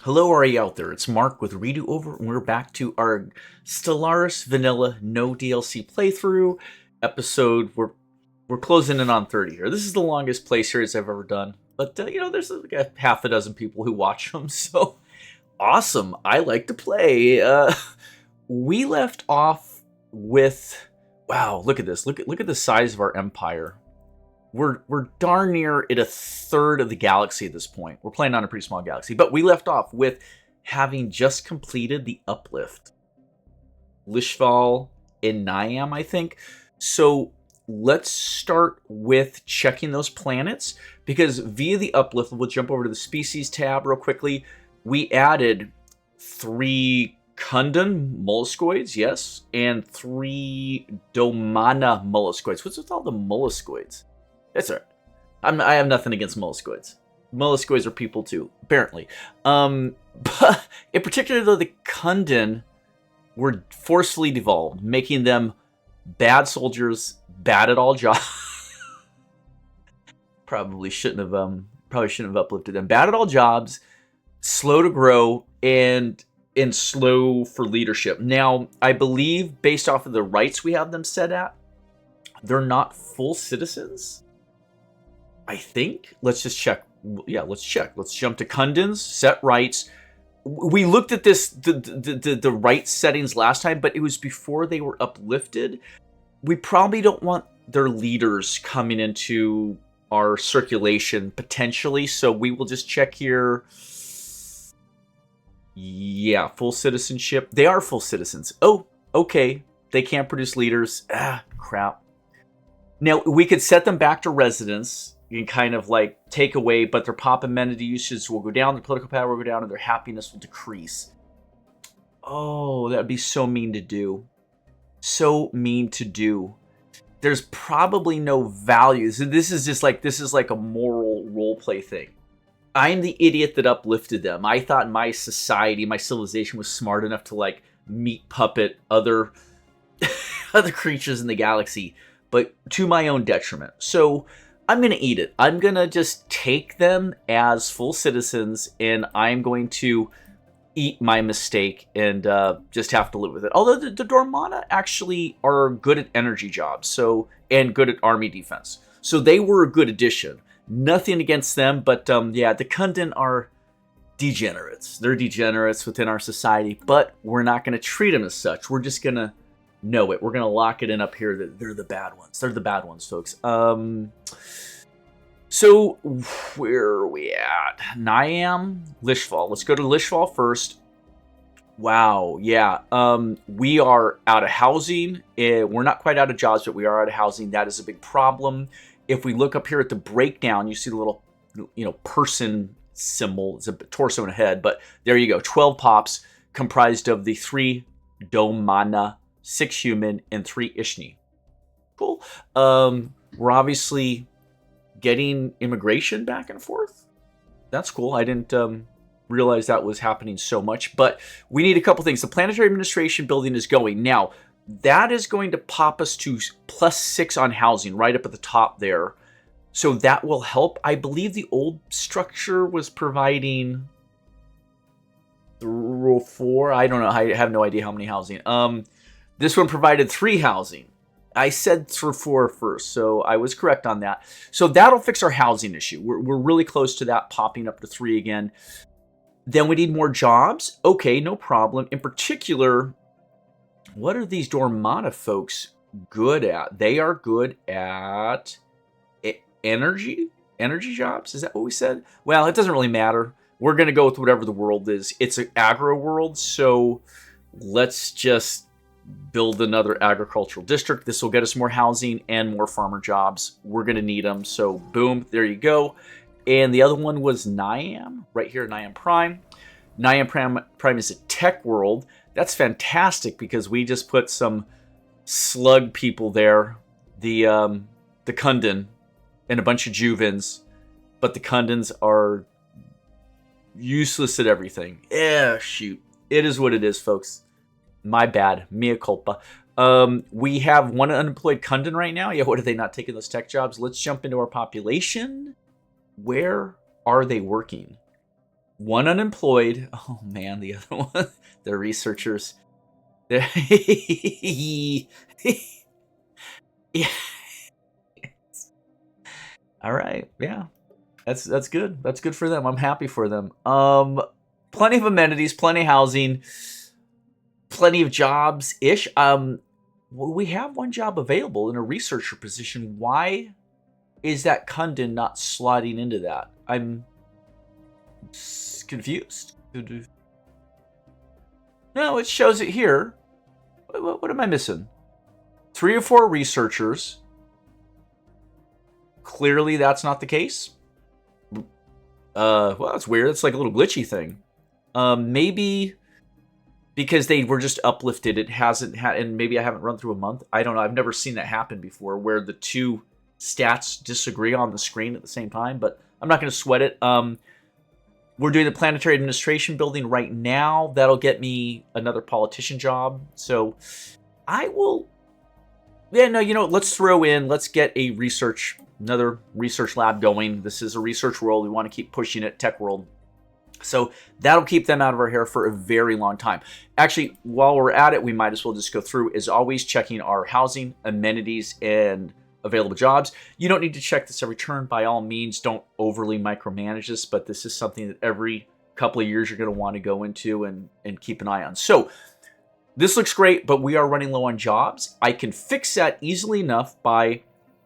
Hello, are you out there? It's Mark with Redo Over, and we're back to our Stellaris Vanilla No DLC playthrough episode. We're closing in on 30 here. This is the longest play series I've ever done, but there's like a half a dozen people who watch them, so awesome. I like to play. We left off with wow. Look at this. Look at the size of our empire. We're darn near at a third of the galaxy at this point. We're playing on a pretty small galaxy, but we left off with having just completed the uplift. Lishval and Niam, I think. So let's start with checking those planets, because via the uplift, we'll jump over to the species tab real quickly. We added 3 Kundan molluscoids, yes, and 3 Domana molluscoids. What's with all the molluscoids? That's all right. I have nothing against molluscoids. Molluscoids are people too, apparently. But in particular, though, the Kundan were forcefully devolved, making them bad soldiers, bad at all jobs. Probably shouldn't have uplifted them. Bad at all jobs, slow to grow, and slow for leadership. Now, I believe, based off of the rights we have them set at, they're not full citizens. I think. Let's just check. Yeah, let's check. Let's jump to Kundans, set rights. We looked at this, the right settings last time, but it was before they were uplifted. We probably don't want their leaders coming into our circulation, potentially, so we will just check here. Yeah, full citizenship. They are full citizens. Oh, okay. They can't produce leaders. Ah, crap. Now, we could set them back to residence. You can kind of like take away, but their pop amenity usage will go down, their political power will go down, and their happiness will decrease. Oh, that would be so mean to do. So mean to do. There's probably no value. So this is like a moral roleplay thing. I'm the idiot that uplifted them. I thought my society, my civilization was smart enough to like meat puppet other creatures in the galaxy, but to my own detriment. So I'm going to eat it. I'm going to just take them as full citizens, and I'm going to eat my mistake and just have to live with it. Although the Dormana actually are good at energy jobs, and good at army defense. So they were a good addition. Nothing against them, but yeah, the Kundan are degenerates. They're degenerates within our society, but we're not going to treat them as such. We're just going to know it. We're going to lock it in up here that they're the bad ones. They're the bad ones, folks. So where are we at? Niam, Lishval. Let's go to Lishval first. Wow, yeah. We are out of housing. We're not quite out of jobs, but we are out of housing. That is a big problem. If we look up here at the breakdown, you see the little, person symbol. It's a torso and a head, but there you go. 12 pops comprised of the 3 Domana, 6 human, and 3 Ishni. Cool. We're obviously getting immigration back and forth. That's cool. I didn't realize that was happening so much, but we need a couple things. The planetary administration building is going. Now, that is going to pop us to +6 on housing right up at the top there. So that will help. I believe the old structure was providing 3 or 4. I don't know. I have no idea how many housing. This one provided 3 housing. I said 3 or 4 first, so I was correct on that. So that'll fix our housing issue. We're really close to that popping up to 3 again. Then we need more jobs. Okay, no problem. In particular, what are these Dormana folks good at? They are good at energy jobs. Is that what we said? Well, it doesn't really matter. We're going to go with whatever the world is. It's an agro world, so let's just build another agricultural district. This will get us more housing and more farmer jobs. We're going to need them. So boom, there you go. And the other one was Niam, right here, Niam Prime. Niam Prime is a tech world. That's fantastic because we just put some slug people there. The Kundan and a bunch of Juvens. But the Kundans are useless at everything. Yeah, shoot. It is what it is, folks. My bad. Mea culpa. We have 1 unemployed Kundan right now. Yeah, what are they not taking those tech jobs? Let's jump into our population. Where are they working? 1 unemployed. Oh man, the other one, the researchers. Yeah. All right, yeah, that's good. That's good for them. I'm happy for them. Plenty of amenities, plenty of housing, plenty of jobs ish. We have 1 job available in a researcher position. Why is that Kundin not sliding into that? I'm confused. No, it shows it here. What am I missing? 3 or 4 researchers. Clearly, that's not the case. Well, that's weird. It's like a little glitchy thing. Maybe because they were just uplifted. It hasn't had, and maybe I haven't run through a month. I don't know. I've never seen that happen before, where the 2 stats disagree on the screen at the same time. But I'm not going to sweat it. We're doing the planetary administration building right now. That'll get me another politician job. So I will. Yeah, no, let's throw in. Let's get another research lab going. This is a research world. We want to keep pushing it, tech world. So that'll keep them out of our hair for a very long time. Actually, while we're at it, we might as well just go through, as always, checking our housing, amenities, and available jobs. You don't need to check this every turn. By all means, don't overly micromanage this, but this is something that every couple of years you're going to want to go into and keep an eye on. So this looks great, but we are running low on jobs. I can fix that easily enough by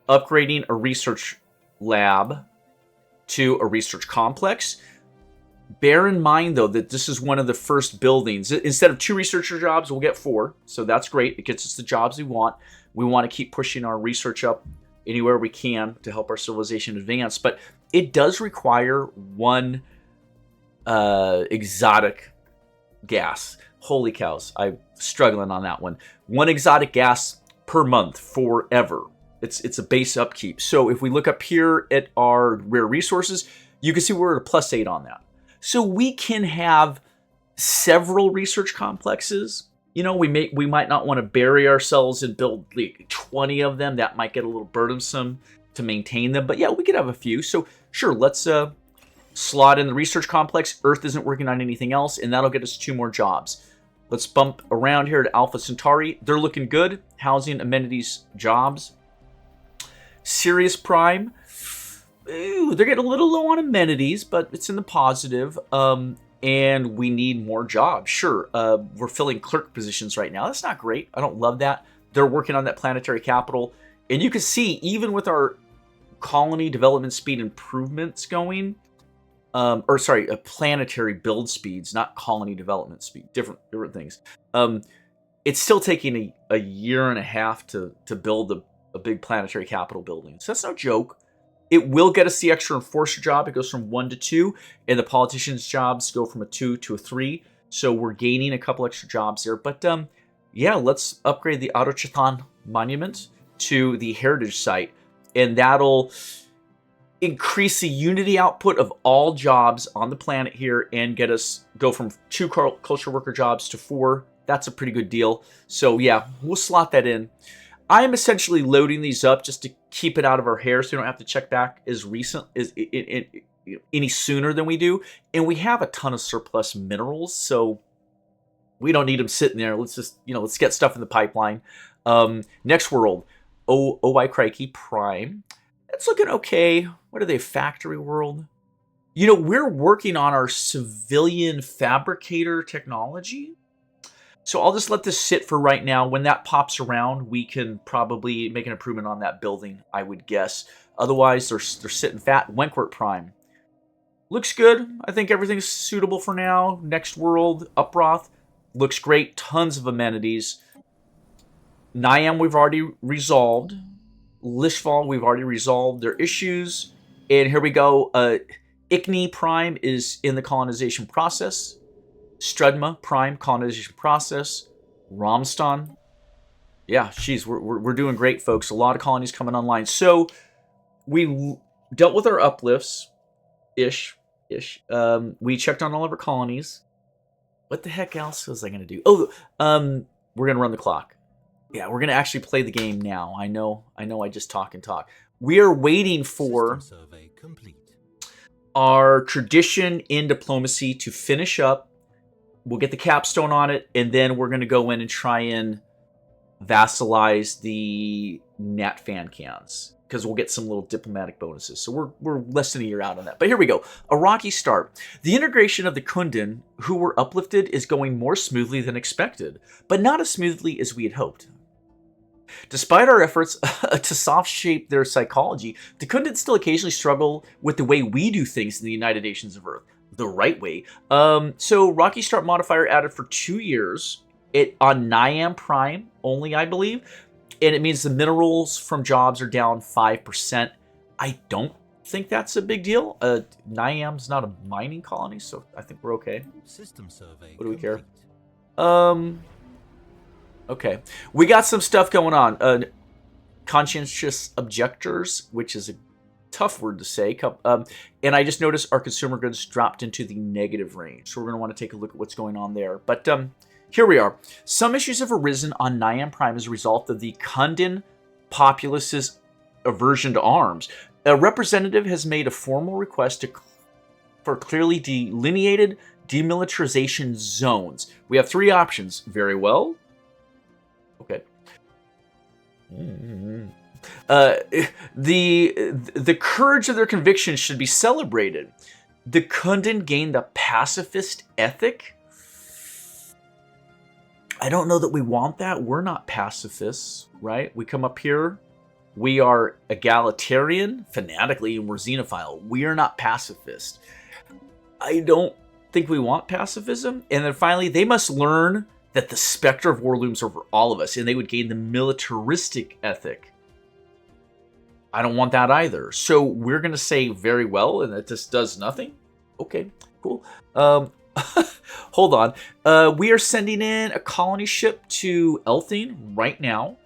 upgrading a research lab to a research complex. Bear in mind, though, that this is one of the first buildings. Instead of 2 researcher jobs, we'll get 4. So that's great. It gets us the jobs we want. We want to keep pushing our research up anywhere we can to help our civilization advance. But it does require 1 exotic gas. Holy cows. I'm struggling on that one. 1 exotic gas per month forever. It's a base upkeep. So if we look up here at our rare resources, you can see we're at a +8 on that. So we can have several research complexes. We might not want to bury ourselves and build like 20 of them. That might get a little burdensome to maintain them. But yeah, we could have a few. So sure, let's slot in the research complex. Earth isn't working on anything else, and that'll get us 2 more jobs. Let's bump around here to Alpha Centauri. They're looking good. Housing, amenities, jobs. Sirius Prime. Ooh, they're getting a little low on amenities, but it's in the positive. And we need more jobs. Sure, we're filling clerk positions right now. That's not great. I don't love that. They're working on that planetary capital. And you can see, even with our colony development speed improvements going, planetary build speeds, not colony development speed, different things. It's still taking a year and a half to build a big planetary capital building. So that's no joke. It will get us the extra enforcer job. It goes from 1 to 2, and the politicians' jobs go from a 2 to a 3. So we're gaining a couple extra jobs there. But yeah, let's upgrade the Autochthon Monument to the Heritage Site, and that'll increase the unity output of all jobs on the planet here and get us go from 2 culture worker jobs to 4. That's a pretty good deal. So yeah, we'll slot that in. I am essentially loading these up just to keep it out of our hair, so we don't have to check back as any sooner than we do. And we have a ton of surplus minerals, so we don't need them sitting there. Let's just let's get stuff in the pipeline. Next world, OY Crikey Prime. It's looking okay. What are they? Factory world. We're working on our civilian fabricator technology. So I'll just let this sit for right now. When that pops around, we can probably make an improvement on that building, I would guess. Otherwise, they're sitting fat. Wentworth Prime. Looks good. I think everything's suitable for now. Next world, Uproth. Looks great. Tons of amenities. Niam we've already resolved. Lishval we've already resolved their issues. And here we go. Ichni Prime is in the colonization process. Strudma Prime colonization process. Ramston. Yeah, we're doing great, folks. A lot of colonies coming online. So we dealt with our uplifts, ish. We checked on all of our colonies. What the heck else was I going to do? Oh, we're going to run the clock. Yeah, we're going to actually play the game now. I know I just talk and talk. We are waiting for... System survey complete. our tradition in diplomacy to finish up. We'll get the capstone on it, and then we're going to go in and try and vassalize the Nat fan cans, because we'll get some little diplomatic bonuses. So we're less than a year out on that. But here we go. A rocky start. The integration of the Kundin, who were uplifted, is going more smoothly than expected, but not as smoothly as we had hoped. Despite our efforts to soft shape their psychology, the Kundin still occasionally struggle with the way we do things in the United Nations of Earth. The right way. So Rocky Start modifier added for 2 years. It on Niam Prime only, I believe. And it means the minerals from jobs are down 5%. I don't think that's a big deal. Niam's not a mining colony, so I think we're okay. System survey. What do we care? Okay. We got some stuff going on. Conscientious objectors, which is a tough word to say. And I just noticed our consumer goods dropped into the negative range. So we're going to want to take a look at what's going on there. But here we are. Some issues have arisen on Niam Prime as a result of the Kundin populace's aversion to arms. A representative has made a formal request for clearly delineated demilitarization zones. We have 3 options. Very well. Okay. The courage of their convictions should be celebrated. The Kundin gained the pacifist ethic. I don't know that we want that. We're not pacifists, right? We come up here. We are egalitarian, fanatically, and we're xenophile. We are not pacifist. I don't think we want pacifism. And then finally, they must learn that the specter of war looms over all of us, and they would gain the militaristic ethic. I don't want that either. So we're going to say very well, and that just does nothing. Okay, cool. Hold on. We are sending in a colony ship to Elthine right now.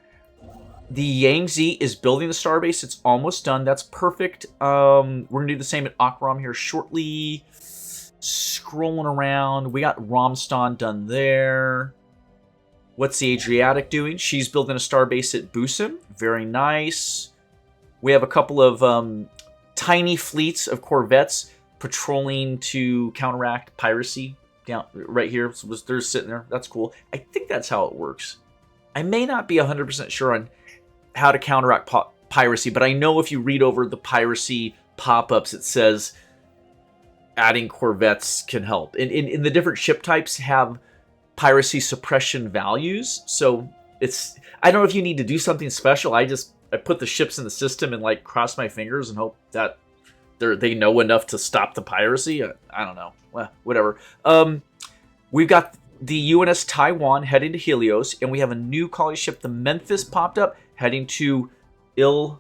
The Yangtze is building the starbase. It's almost done. That's perfect. We're going to do the same at Akram here shortly. Scrolling around. We got Ramstan done there. What's the Adriatic doing? She's building a starbase at Busan. Very nice. We have a couple of tiny fleets of corvettes patrolling to counteract piracy down right here. So they're sitting there. That's cool. I think that's how it works. I may not be 100% sure on how to counteract piracy, but I know if you read over the piracy pop-ups, it says adding corvettes can help. And the different ship types have piracy suppression values. So it's, I don't know if you need to do something special. I put the ships in the system and like cross my fingers and hope that they know enough to stop the piracy. I don't know. Well, whatever. We've got the UNS Taiwan heading to Helios, and we have a new colony ship, the Memphis, popped up, heading to Iflagua?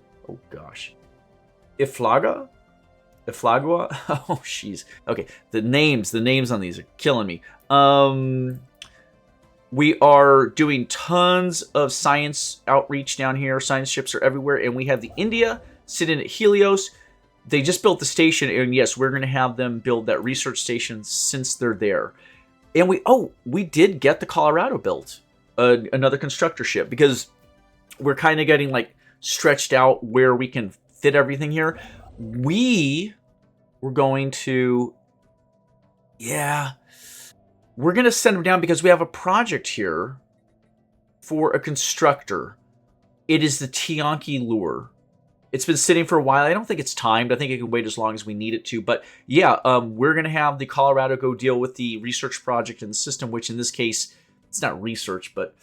Oh, jeez. Okay, the names on these are killing me. We are doing tons of science outreach down here. Science ships are everywhere, and we have the India sitting at Helios. They just built the station, and yes, we're going to have them build that research station since they're there. And we did get the Colorado built, another constructor ship, because we're kind of getting like stretched out where we can fit everything here. We're going to, we're going to send them down because we have a project here for a constructor. It is the Tianqi lure. It's been sitting for a while. I don't think it's timed. I think it can wait as long as we need it to. But yeah, we're going to have the Colorado go deal with the research project in the system, which in this case, it's not research, but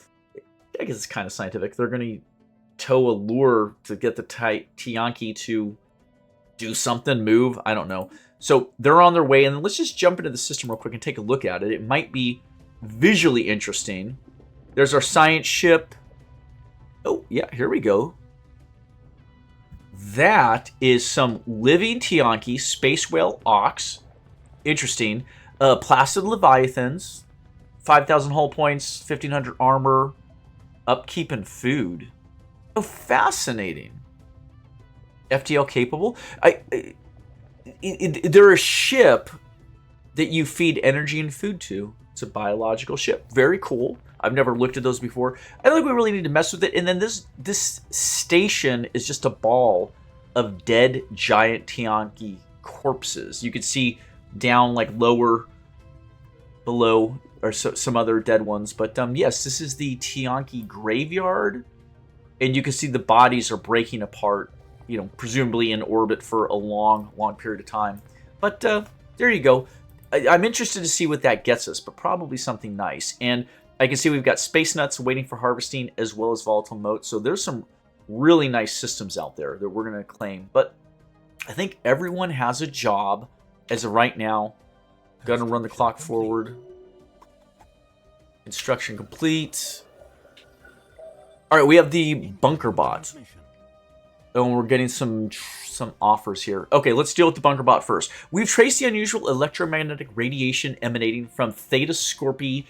I guess it's kind of scientific. They're going to tow a lure to get the Tianqi to do something, move. I don't know. So they're on their way. And let's just jump into the system real quick and take a look at it. It might be visually interesting. There's our science ship. Oh, yeah, here we go. That is some living Tianqi, space whale ox. Interesting. Placid leviathans. 5,000 hull points, 1,500 armor, upkeep and food. Oh, fascinating. FTL capable. They're a ship that you feed energy and food to. It's a biological ship. Very cool. I've never looked at those before. I don't think we really need to mess with it. And then this station is just a ball of dead giant Tianqi corpses. You could see down like lower below or some other dead ones. But yes, this is the Tianki graveyard. And you can see the bodies are breaking apart, you know, presumably in orbit for a long, long period of time. But there you go. I'm interested to see what that gets us, but probably something nice. And I can see we've got space nuts waiting for harvesting as well as volatile motes. So there's some really nice systems out there that we're going to claim. But I think everyone has a job as of right now. Going to run the clock forward. Construction complete. All right, we have the bunker bot. And we're getting some offers here. Okay, let's deal with the bunker bot first. We've traced the unusual electromagnetic radiation emanating from Theta Scorpii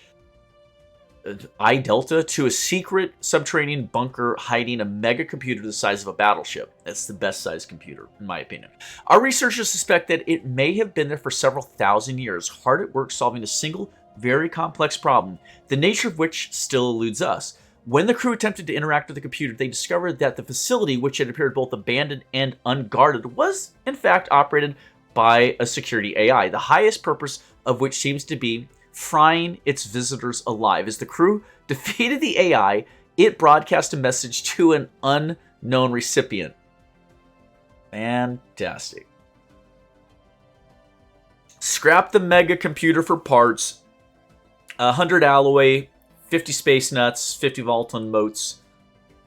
I Delta to a secret subterranean bunker hiding a mega computer the size of a battleship. That's the best sized computer, in my opinion. Our researchers suspect that it may have been there for several thousand years, hard at work solving a single, very complex problem, the nature of which still eludes us. When the crew attempted to interact with the computer, they discovered that the facility, which had appeared both abandoned and unguarded, was in fact operated by a security AI, the highest purpose of which seems to be frying its visitors alive. As the crew defeated the AI, it broadcast a message to an unknown recipient. Fantastic. Scrap the mega computer for parts. 100 alloy, 50 space nuts, 50 volatile motes.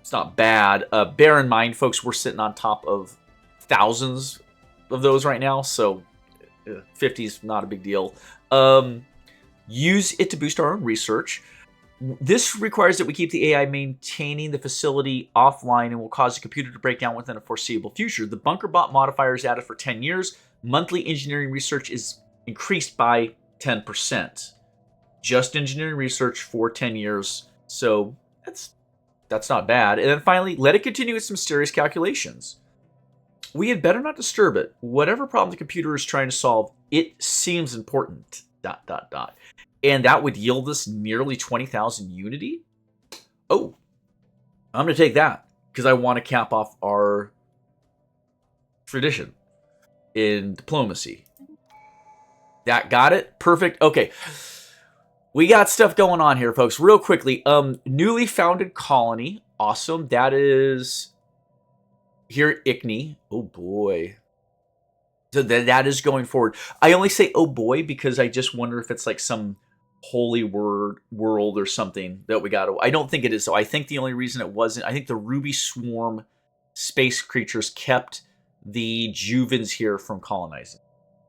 It's not bad. Bear in mind, folks, we're sitting on top of thousands of those right now, so 50 is not a big deal. Use it to boost our own research. This requires that we keep the AI maintaining the facility offline and will cause the computer to break down within a foreseeable future. The bunker bot modifier is added for 10 years. Monthly engineering research is increased by 10%. Just engineering research for 10 years. So that's not bad. And then finally, let it continue its mysterious calculations. We had better not disturb it. Whatever problem the computer is trying to solve, it seems important. ... And that would yield us nearly 20,000 unity. Oh, I'm going to take that because I want to cap off our tradition in diplomacy. That got it? Perfect. Okay. We got stuff going on here, folks. Real quickly. Newly founded colony. Awesome. That is here at Ickney. Oh, boy. So that is going forward. I only say, oh boy, because I just wonder if it's like some holy world or something that we got to... I don't think it is, though. I think the only reason it wasn't... I think the Ruby Swarm space creatures kept the Juvens here from colonizing.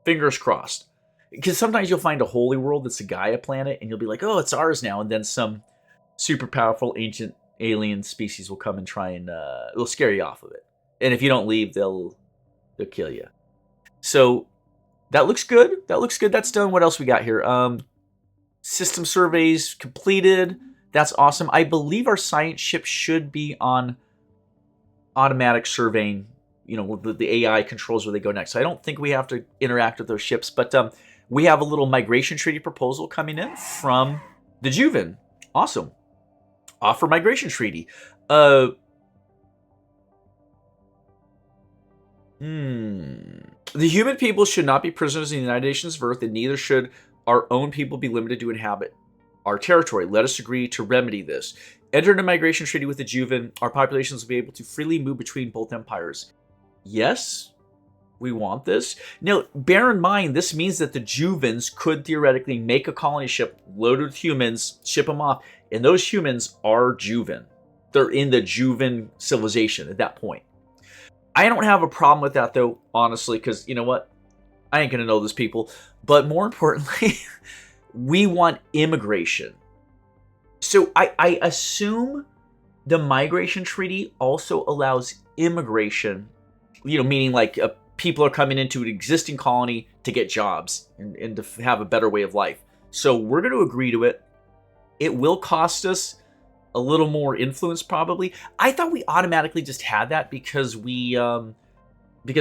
Fingers crossed. Because sometimes you'll find a holy world that's a Gaia planet, and you'll be like, oh, it's ours now. And then some super powerful ancient alien species will come and try and... it'll scare you off of it. And if you don't leave, they'll kill you. So that looks good. That looks good. That's done. What else we got here? System surveys completed. That's awesome. I believe our science ship should be on automatic surveying. You know, the AI controls where they go next. So I don't think we have to interact with those ships. But we have a little migration treaty proposal coming in from the Juven. Awesome. Offer migration treaty. The human people should not be prisoners in the United Nations of Earth, and neither should our own people be limited to inhabit our territory. Let us agree to remedy this. Enter into migration treaty with the Juven. Our populations will be able to freely move between both empires. Yes, we want this. Now, bear in mind, this means that the Juvens could theoretically make a colony ship loaded with humans, ship them off, and those humans are Juven. They're in the Juven civilization at that point. I don't have a problem with that, though, honestly, because, you know what? I ain't going to know those people. But more importantly, we want immigration. So I assume the migration treaty also allows immigration, you know, meaning like people are coming into an existing colony to get jobs and to have a better way of life. So we're going to agree to it. It will cost us a little more influence, probably. I thought we automatically just had that because because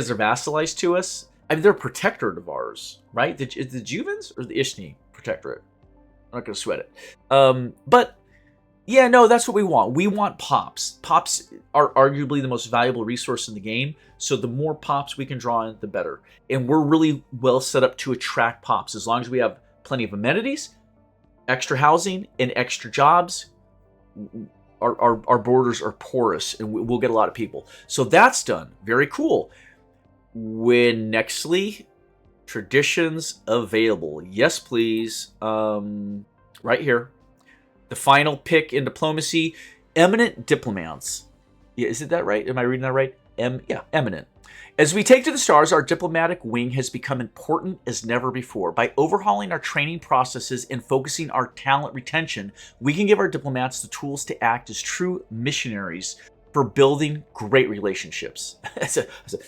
they're vassalized to us. I mean, they're a protectorate of ours, right? Is the Juvens or the Ishni protectorate? I'm not going to sweat it. But Yeah, no, that's what we want. We want pops. Pops are arguably the most valuable resource in the game, so the more pops we can draw in, the better. And we're really well set up to attract pops. As long as we have plenty of amenities, extra housing, and extra jobs, our borders are porous, and we'll get a lot of people. So that's done. Very cool. When nextly, traditions available. Yes, please. Right here. The final pick in diplomacy, eminent diplomats. Yeah, is it that right? Am I reading that right? Yeah, eminent. As we take to the stars, our diplomatic wing has become important as never before. By overhauling our training processes and focusing our talent retention, we can give our diplomats the tools to act as true missionaries for building great relationships.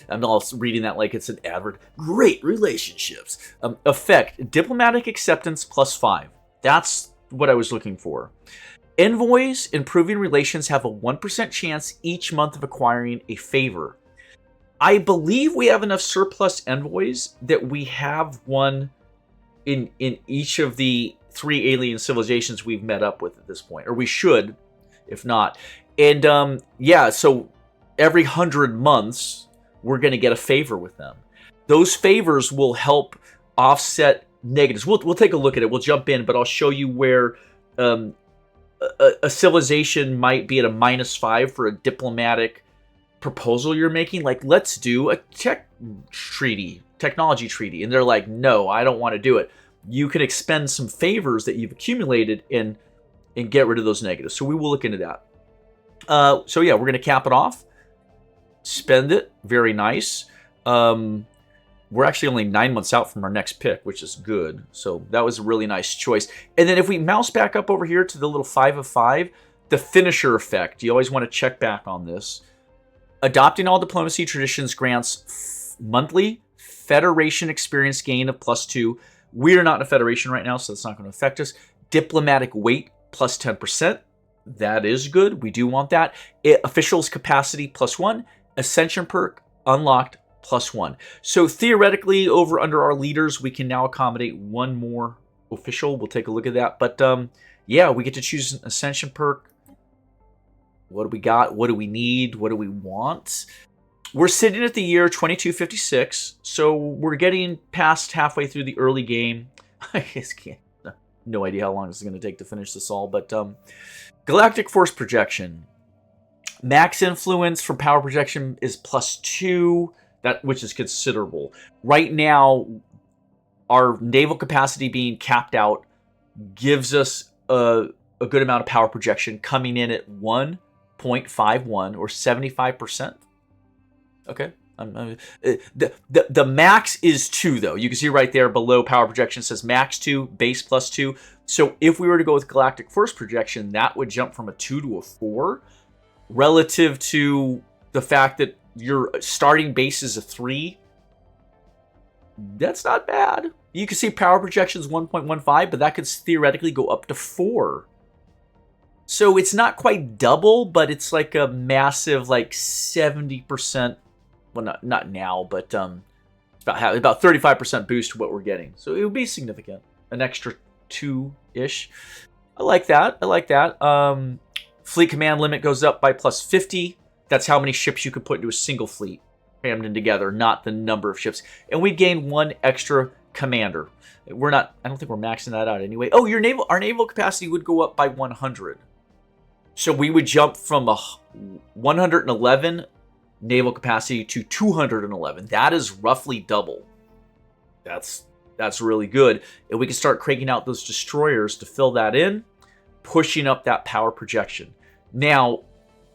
I'm also reading that like it's an advert. Great relationships. Effect, diplomatic acceptance +5. That's what I was looking for. Envoys, improving relations, have a 1% chance each month of acquiring a favor. I believe we have enough surplus envoys that we have one in each of the 3 alien civilizations we've met up with at this point. Or we should, if not. And yeah, so every 100 months, we're going to get a favor with them. Those favors will help offset negatives. We'll take a look at it. We'll jump in, but I'll show you where a civilization might be at a -5 for a diplomatic proposal you're making. Like, let's do a technology treaty. And they're like, no, I don't want to do it. You can expend some favors that you've accumulated and get rid of those negatives. So we will look into that. So yeah, we're going to cap it off. Spend it. Very nice. We're actually only 9 months out from our next pick, which is good. So that was a really nice choice. And then if we mouse back up over here to the little 5 of 5, the finisher effect. You always want to check back on this. Adopting all diplomacy traditions grants monthly Federation experience gain of +2. We are not in a Federation right now, so that's not going to affect us. Diplomatic weight +10%. That is good. We do want that. Officials capacity +1. Ascension perk unlocked +1. So theoretically, over under our leaders, we can now accommodate one more official. We'll take a look at that. But yeah, we get to choose an Ascension perk. What do we got? What do we need? What do we want? We're sitting at the year 2256, so we're getting past halfway through the early game. I just can't. No idea how long this is going to take to finish this all, but Galactic Force Projection. Max influence for power projection is +2, which is considerable. Right now, our naval capacity being capped out gives us a good amount of power projection, coming in at 1.51 or 75%. Okay. The max is 2, though. You can see right there below power projection says max 2, base +2. So if we were to go with Galactic Force Projection, that would jump from a 2 to a 4, relative to the fact that your starting base is a 3. That's not bad. You can see power projection is 1.15, but that could theoretically go up to 4. So it's not quite double, but it's like a massive, like 70%. Well, not now, but about 35% boost to what we're getting. So it would be significant. An extra 2-ish. I like that. Fleet command limit goes up by +50. That's how many ships you could put into a single fleet, crammed in together, not the number of ships. And we gain 1 extra commander. I don't think we're maxing that out anyway. Oh, our naval capacity would go up by 100. So we would jump from a 111 naval capacity to 211. That is roughly double. That's really good. And we can start cranking out those destroyers to fill that in, pushing up that power projection. Now,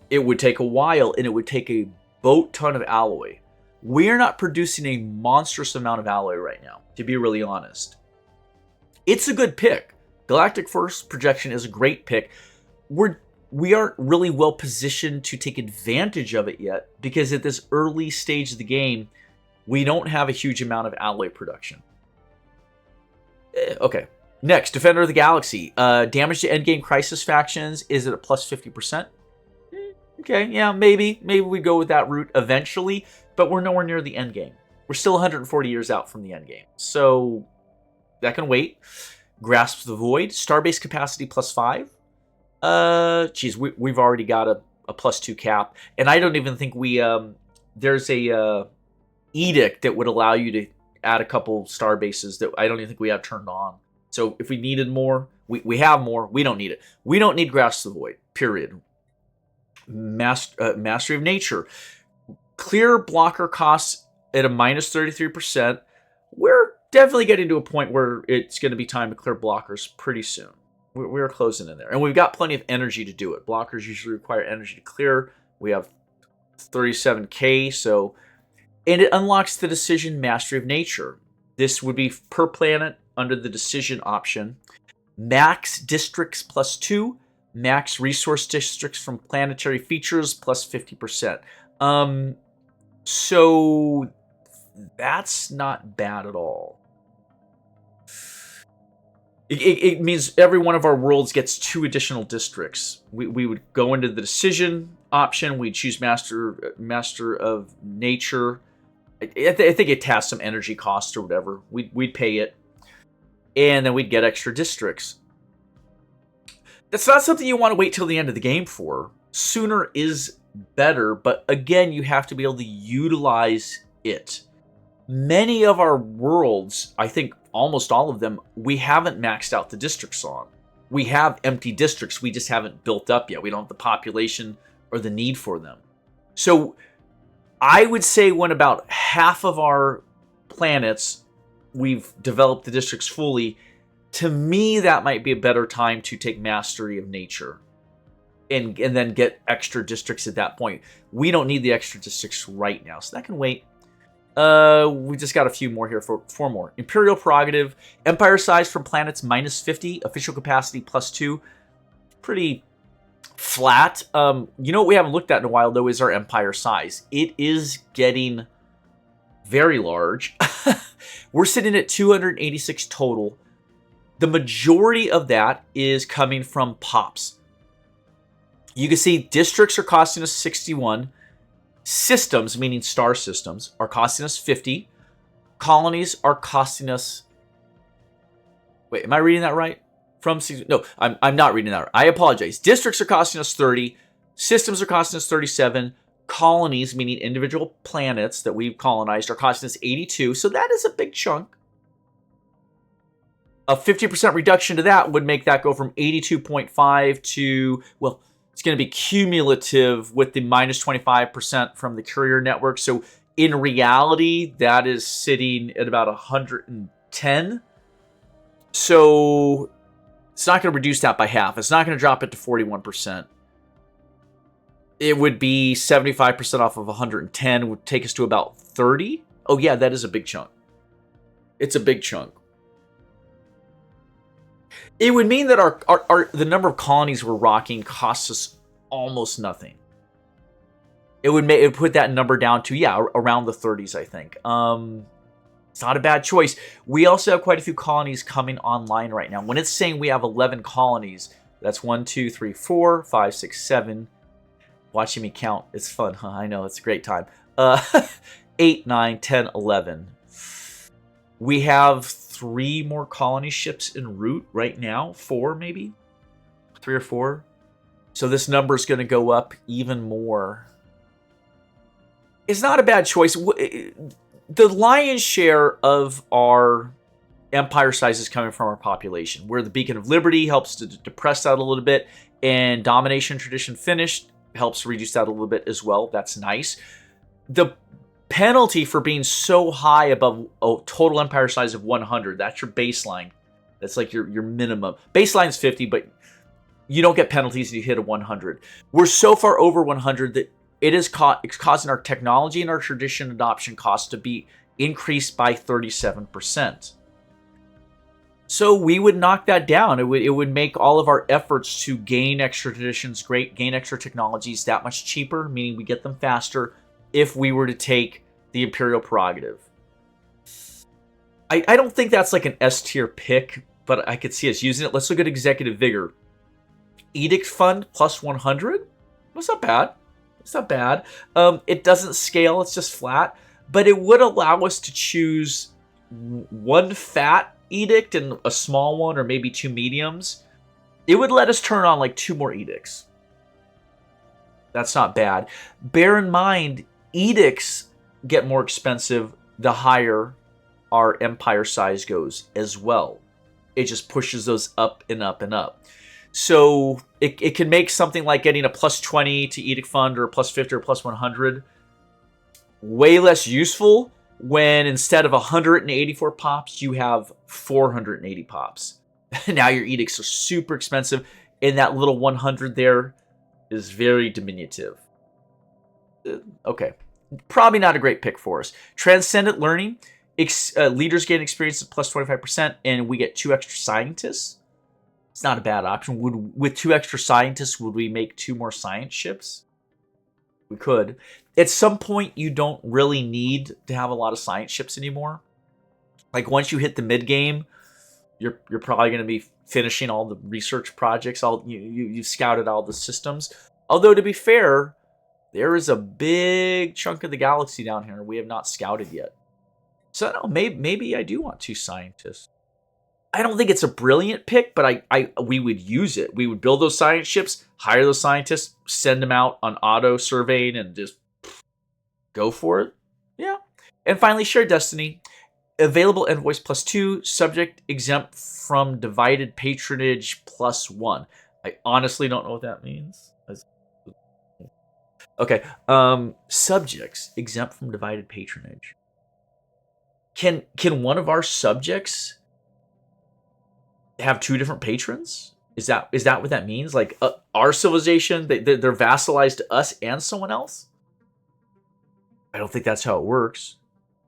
it would take a while, and it would take a boat ton of alloy. We're not producing a monstrous amount of alloy right now, to be really honest. It's a good pick. Galactic Force Projection is a great pick. We aren't really well positioned to take advantage of it yet, because at this early stage of the game, we don't have a huge amount of alloy production. Okay. Next, Defender of the Galaxy. Damage to endgame crisis factions is at a +50%. Okay, yeah, maybe we go with that route eventually, but we're nowhere near the endgame. We're still 140 years out from the endgame, so that can wait. Grasp the Void. Starbase capacity +5. Geez, we've already got a +2 cap, and I don't even think we there's a edict that would allow you to add a couple star bases that I don't even think we have turned on. So if we needed more, we have more. We don't need it. We don't need Grasp the Void. Period. Mastery of Nature. Clear blocker costs at a -33%. We're definitely getting to a point where it's going to be time to clear blockers pretty soon. We're closing in there. And we've got plenty of energy to do it. Blockers usually require energy to clear. We have 37k, so... And it unlocks the Decision Mastery of Nature. This would be per planet under the Decision option. Max Districts +2. Max Resource Districts from Planetary Features +50%. So that's not bad at all. It means every one of our worlds gets 2 additional districts. We would go into the Decision option. We'd choose Master of Nature. I think it has some energy cost or whatever. We'd pay it. And then we'd get extra districts. That's not something you want to wait till the end of the game for. Sooner is better, but again, you have to be able to utilize it. Many of our worlds, I think almost all of them, we haven't maxed out the districts on. We have empty districts, we just haven't built up yet. We don't have the population or the need for them. So I would say when about half of our planets we've developed the districts fully, to me that might be a better time to take Mastery of Nature and then get extra districts at that point. We don't need the extra districts right now, so that can wait. We just got a few more here, for 4 more. Imperial Prerogative, Empire Size from planets -50, Official Capacity +2. Pretty flat. You know what we haven't looked at in a while, though, is our Empire Size. It is getting very large. We're sitting at 286 total. The majority of that is coming from pops. You can see districts are costing us 61. Systems, meaning star systems, are costing us 50. Colonies are costing us... Wait, am I reading that right? No, I'm not reading that right. I apologize. Districts are costing us 30. Systems are costing us 37. Colonies, meaning individual planets that we've colonized, are costing us 82. So that is a big chunk. A 50% reduction to that would make that go from 82.5 to, well, it's going to be cumulative with the -25% from the courier network. So in reality, that is sitting at about 110. So it's not going to reduce that by half. It's not going to drop it to 41%. It would be 75% off of 110, would take us to about 30. Oh yeah, that is a big chunk. It's a big chunk. It would mean that the number of colonies we're rocking costs us almost nothing. It would put that number down to, yeah, around the 30s, I think. It's not a bad choice. We also have quite a few colonies coming online right now. When it's saying we have 11 colonies, that's 1, 2, 3, 4, 5, 6, 7. Watching me count, it's fun, huh? I know, it's a great time. 8, 9, 10, 11. We have 3 more colony ships en route right now. 4, maybe? 3 or 4. So this number is going to go up even more. It's not a bad choice. The lion's share of our empire size is coming from our population, where the Beacon of Liberty helps to depress that a little bit, and Domination Tradition Finished helps reduce that a little bit as well. That's nice. The penalty for being so high above a total empire size of 100, that's your baseline. That's like your minimum. Baseline's 50, but you don't get penalties if you hit a 100. We're so far over 100 that it's causing our technology and our tradition adoption costs to be increased by 37%. So we would knock that down. It would make all of our efforts to gain extra traditions gain extra technologies that much cheaper, meaning we get them faster if we were to take the Imperial Prerogative. I don't think that's like an S tier pick, but I could see us using it. Let's look at Executive Vigor. Edict Fund plus 100? That's not bad. It's not bad. It doesn't scale, it's just flat. But it would allow us to choose one fat edict and a small one, or maybe 2 mediums. It would let us turn on like 2 more edicts. That's not bad. Bear in mind, edicts get more expensive the higher our empire size goes as well. It just pushes those up and up and up. So it can make something like getting a plus 20 to edict fund or a plus 50 or plus 100 way less useful when instead of 184 pops, you have 480 pops. Now your edicts are super expensive, and that little 100 there is very diminutive. Okay. Probably not a great pick for us. Transcendent Learning. Leaders gain experience at plus 25%, and we get 2 extra scientists. It's not a bad option. With 2 extra scientists, would we make 2 more science ships? We could. At some point, you don't really need to have a lot of science ships anymore. Like once you hit the mid game, you're probably going to be finishing all the research projects. You've scouted all the systems. Although to be fair, there is a big chunk of the galaxy down here we have not scouted yet. So no, maybe I do want 2 scientists. I don't think it's a brilliant pick, but we would use it. We would build those science ships, hire those scientists, send them out on auto surveying, and just go for it. Yeah. And finally, Shared Destiny. Available invoice plus 2, subject exempt from divided patronage plus 1. I honestly don't know what that means. Okay. Subjects exempt from divided patronage. Can one of our subjects have 2 different patrons? Is that what that means? Like our civilization, they're vassalized to us and someone else? I don't think that's how it works.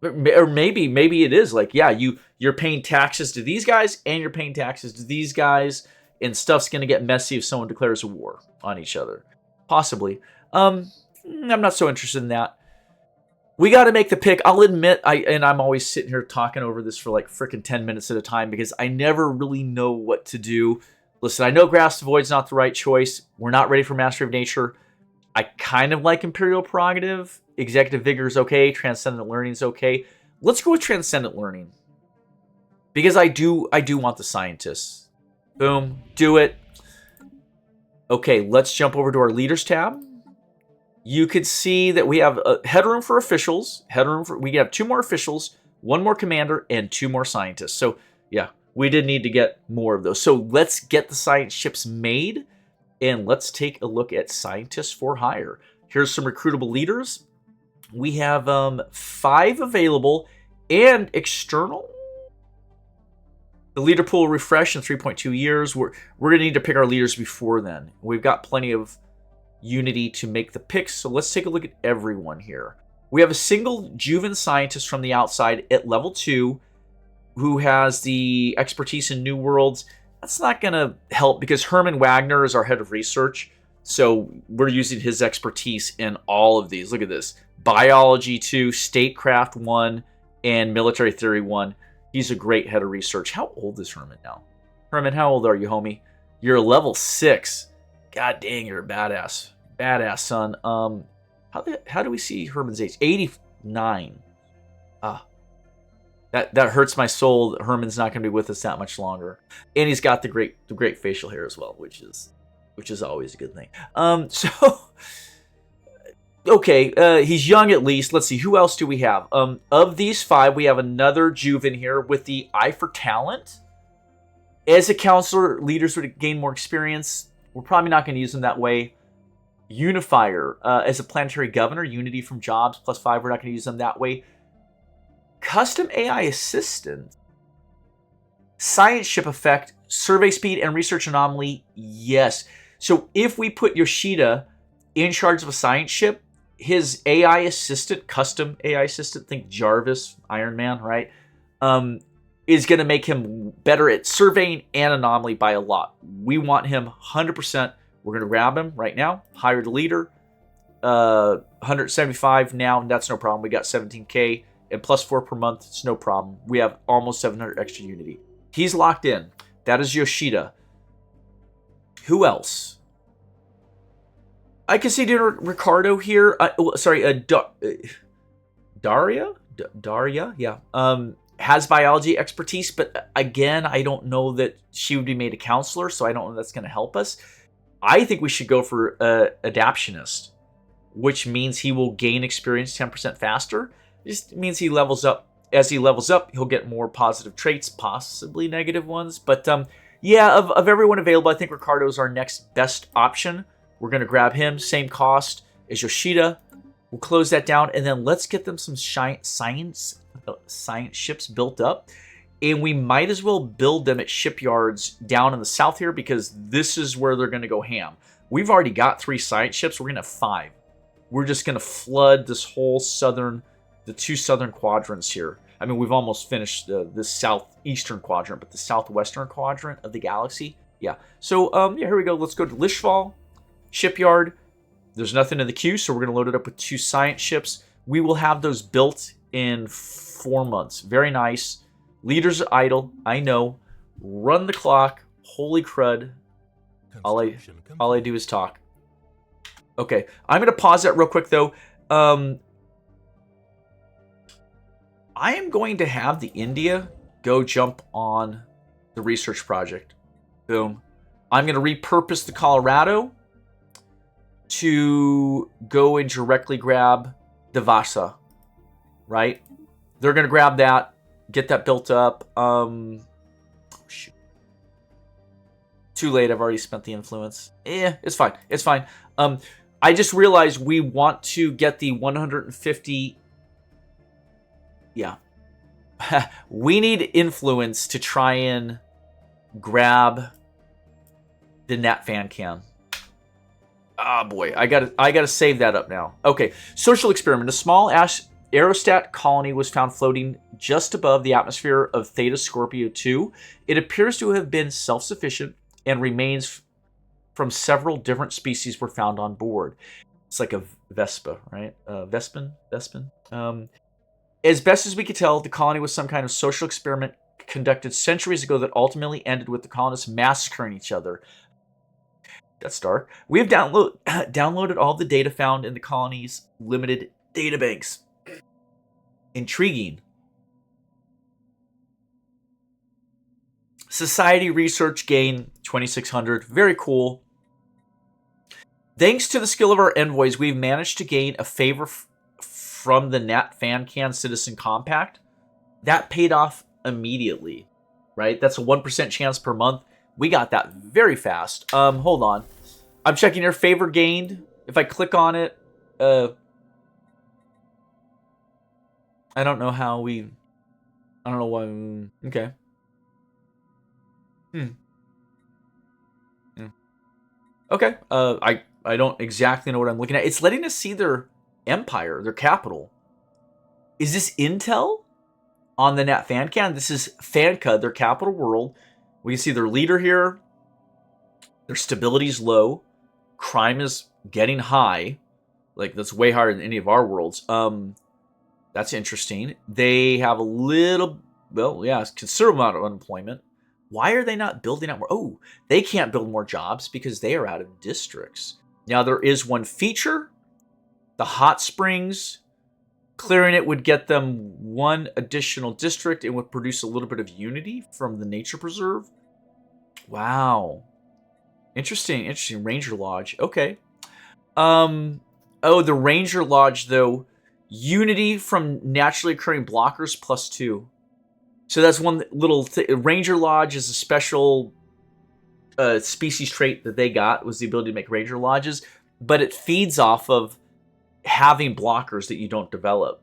Or maybe it is. Like, yeah, you're paying taxes to these guys and you're paying taxes to these guys, and stuff's gonna get messy if someone declares a war on each other. Possibly. I'm not so interested in that. We got to make the pick. I'll admit, I'm always sitting here talking over this for like freaking 10 minutes at a time because I never really know what to do. Listen, I know Grasp the Void's not the right choice. We're not ready for Mastery of Nature. I kind of like Imperial Prerogative. Executive Vigor is okay. Transcendent Learning is okay. Let's go with Transcendent Learning because I do want the scientists. Boom, do it. Okay, let's jump over to our Leaders tab. You could see that we have headroom for officials. We have 2 more officials, 1 more commander, and 2 more scientists. So yeah, we did need to get more of those. So let's get the science ships made, and let's take a look at scientists for hire. Here's some recruitable leaders. We have 5 available and external. The leader pool will refresh in 3.2 years. We're going to need to pick our leaders before then. We've got plenty of Unity to make the picks, so let's take a look at everyone here. We have a single Juven scientist from the outside at level 2 who has the expertise in New Worlds. That's not going to help because Herman Wagner is our head of research, so we're using his expertise in all of these. Look at this. Biology 2, Statecraft 1, and Military Theory 1. He's a great head of research. How old is Herman now? Herman, how old are you, homie? You're level 6. God dang, you're a badass. Badass, son. How do we see Herman's age? 89. That hurts my soul that Herman's not going to be with us that much longer. And he's got the great facial hair as well, which is always a good thing. Okay, he's young at least. Let's see, who else do we have? Of these 5, we have another Juven here with the Eye for Talent. As a counselor, leaders would gain more experience. We're probably not going to use them that way. Unifier, as a planetary governor, Unity from Jobs, +5, we're not going to use them that way. Custom AI Assistant, Science Ship Effect, Survey Speed, and Research Anomaly, yes. So if we put Yoshida in charge of a science ship, his AI assistant, custom AI assistant, think Jarvis, Iron Man, right? Is going to make him better at surveying and anomaly by a lot. We want him 100%. We're going to grab him right now. Hire the leader. 175 now. That's no problem. We got 17K and +4 per month. It's no problem. We have almost 700 extra Unity. He's locked in. That is Yoshida. Who else? I can see Ricardo here. Daria? Daria? Yeah. has biology expertise, but again, I don't know that she would be made a counselor, so I don't know that's going to help us. I think we should go for adaptionist, which means he will gain experience 10% faster. It just means he levels up. As he levels up, he'll get more positive traits, possibly negative ones. But yeah, of everyone available, I think Ricardo is our next best option. We're going to grab him, same cost as Yoshida. We'll close that down, and then let's get them some science ships built up. And we might as well build them at shipyards down in the south here, because this is where they're going to go ham. We've already got 3 science ships. We're going to have 5. We're just going to flood this whole the 2 southern quadrants here. I mean, we've almost finished the southeastern quadrant, but the southwestern quadrant of the galaxy. Yeah. So, yeah, here we go. Let's go to Lishval shipyard. There's nothing in the queue, so we're going to load it up with 2 science ships. We will have those built in 4 months. Very nice. Leaders are idle. I know. Run the clock. Holy crud. All I do is talk. Okay. I'm going to pause that real quick, though. I am going to have the India go jump on the research project. Boom. I'm going to repurpose the Colorado to go and directly grab the Vasa. Right? They're going to grab that, get that built up. Shoot. Too late. I've already spent the influence. It's fine. It's fine. I just realized we want to get the 150. Yeah. We need influence to try and grab the Nat Fan Cam. Ah, boy. I gotta save that up now. Okay. Social experiment. A small aerostat colony was found floating just above the atmosphere of Theta Scorpio 2. It appears to have been self-sufficient, and remains from several different species were found on board. It's like a Vespa, right? Vespin? As best as we could tell, the colony was some kind of social experiment conducted centuries ago that ultimately ended with the colonists massacring each other. That's dark. We have downloaded all the data found in the colony's limited databanks. Intriguing. Society research gain 2600. Very cool. Thanks to the skill of our envoys, we've managed to gain a favor from the Nat FanCan Citizen Compact. That paid off immediately, right? That's a 1% chance per month. We got that very fast. Hold on. I'm checking your favor gained. If I click on it, I don't know how we... I don't know why... Okay. Okay. I don't exactly know what I'm looking at. It's letting us see their empire, their capital. Is this intel on the Nat FanCan? This is Fanka, their capital world. We can see their leader here. Their stability is low. Crime is getting high. Like, that's way higher than any of our worlds. That's interesting. They have a little, well, yeah, considerable amount of unemployment. Why are they not building out more? Oh, they can't build more jobs because they are out of districts. Now, there is one feature. The hot springs. Clearing it would get them 1 additional district. It would produce a little bit of unity from the nature preserve. Wow. Interesting. Interesting. Ranger Lodge. Okay. Oh, the Ranger Lodge, though. Unity from naturally occurring blockers +2. So that's one little Ranger Lodge is a special species trait that they got, was the ability to make Ranger Lodges, but it feeds off of having blockers that you don't develop.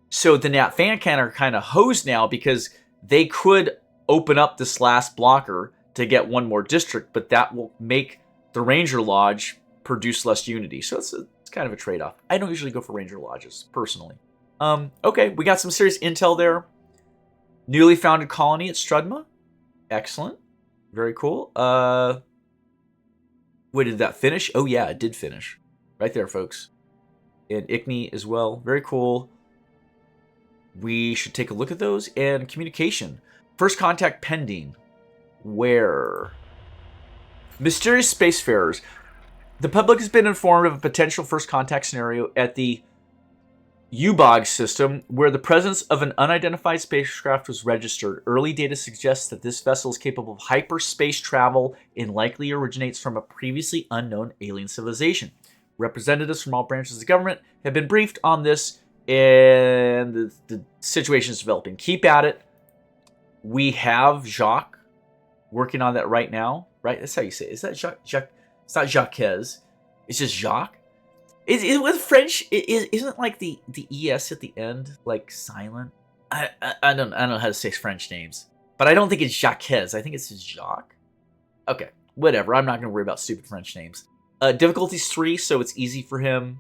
So the Nat FanCan are kind of hosed now because they could open up this last blocker to get 1 more district, but that will make the Ranger Lodge produce less unity. So it's kind of a trade-off. I don't usually go for Ranger Lodges, personally. Okay, we got some serious intel there. Newly founded colony at Strudma. Excellent. Very cool. Wait, did that finish? Oh, yeah, it did finish. Right there, folks. And Ickney as well. Very cool. We should take a look at those. And communication. First contact pending. Where? Mysterious spacefarers. The public has been informed of a potential first contact scenario at the U-Bog system, where the presence of an unidentified spacecraft was registered. Early data suggests that this vessel is capable of hyperspace travel and likely originates from a previously unknown alien civilization. Representatives from all branches of the government have been briefed on this, and the situation is developing. Keep at it. We have Jacques working on that right now, right? That's how you say it. Is that Jacques? It's not Jacques. It's just Jacques. Is with French? Isn't like the es at the end like silent? I don't know how to say French names, but I don't think it's Jacques. I think it's Jacques. Okay, whatever. I'm not going to worry about stupid French names. Difficulty's 3, so it's easy for him.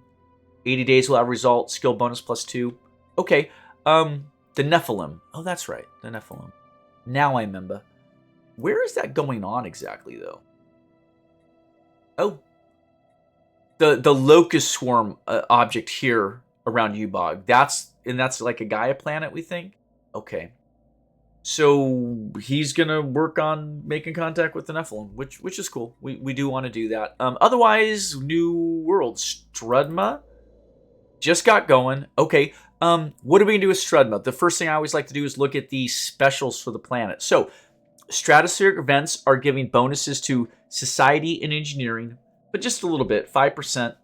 80 days will have a result. Skill bonus +2. Okay. The Nephilim. Oh, that's right. The Nephilim. Now I remember. Where is that going on exactly, though? Oh. The locust swarm object here around U-Bog. That's like a Gaia planet, we think? Okay. So he's gonna work on making contact with the Nephilim, which is cool. We do want to do that. Otherwise, new world. Strudma just got going. Okay. What are we gonna do with Strudma? The first thing I always like to do is look at the specials for the planet. So stratospheric events are giving bonuses to society and engineering, but just a little bit, 5%.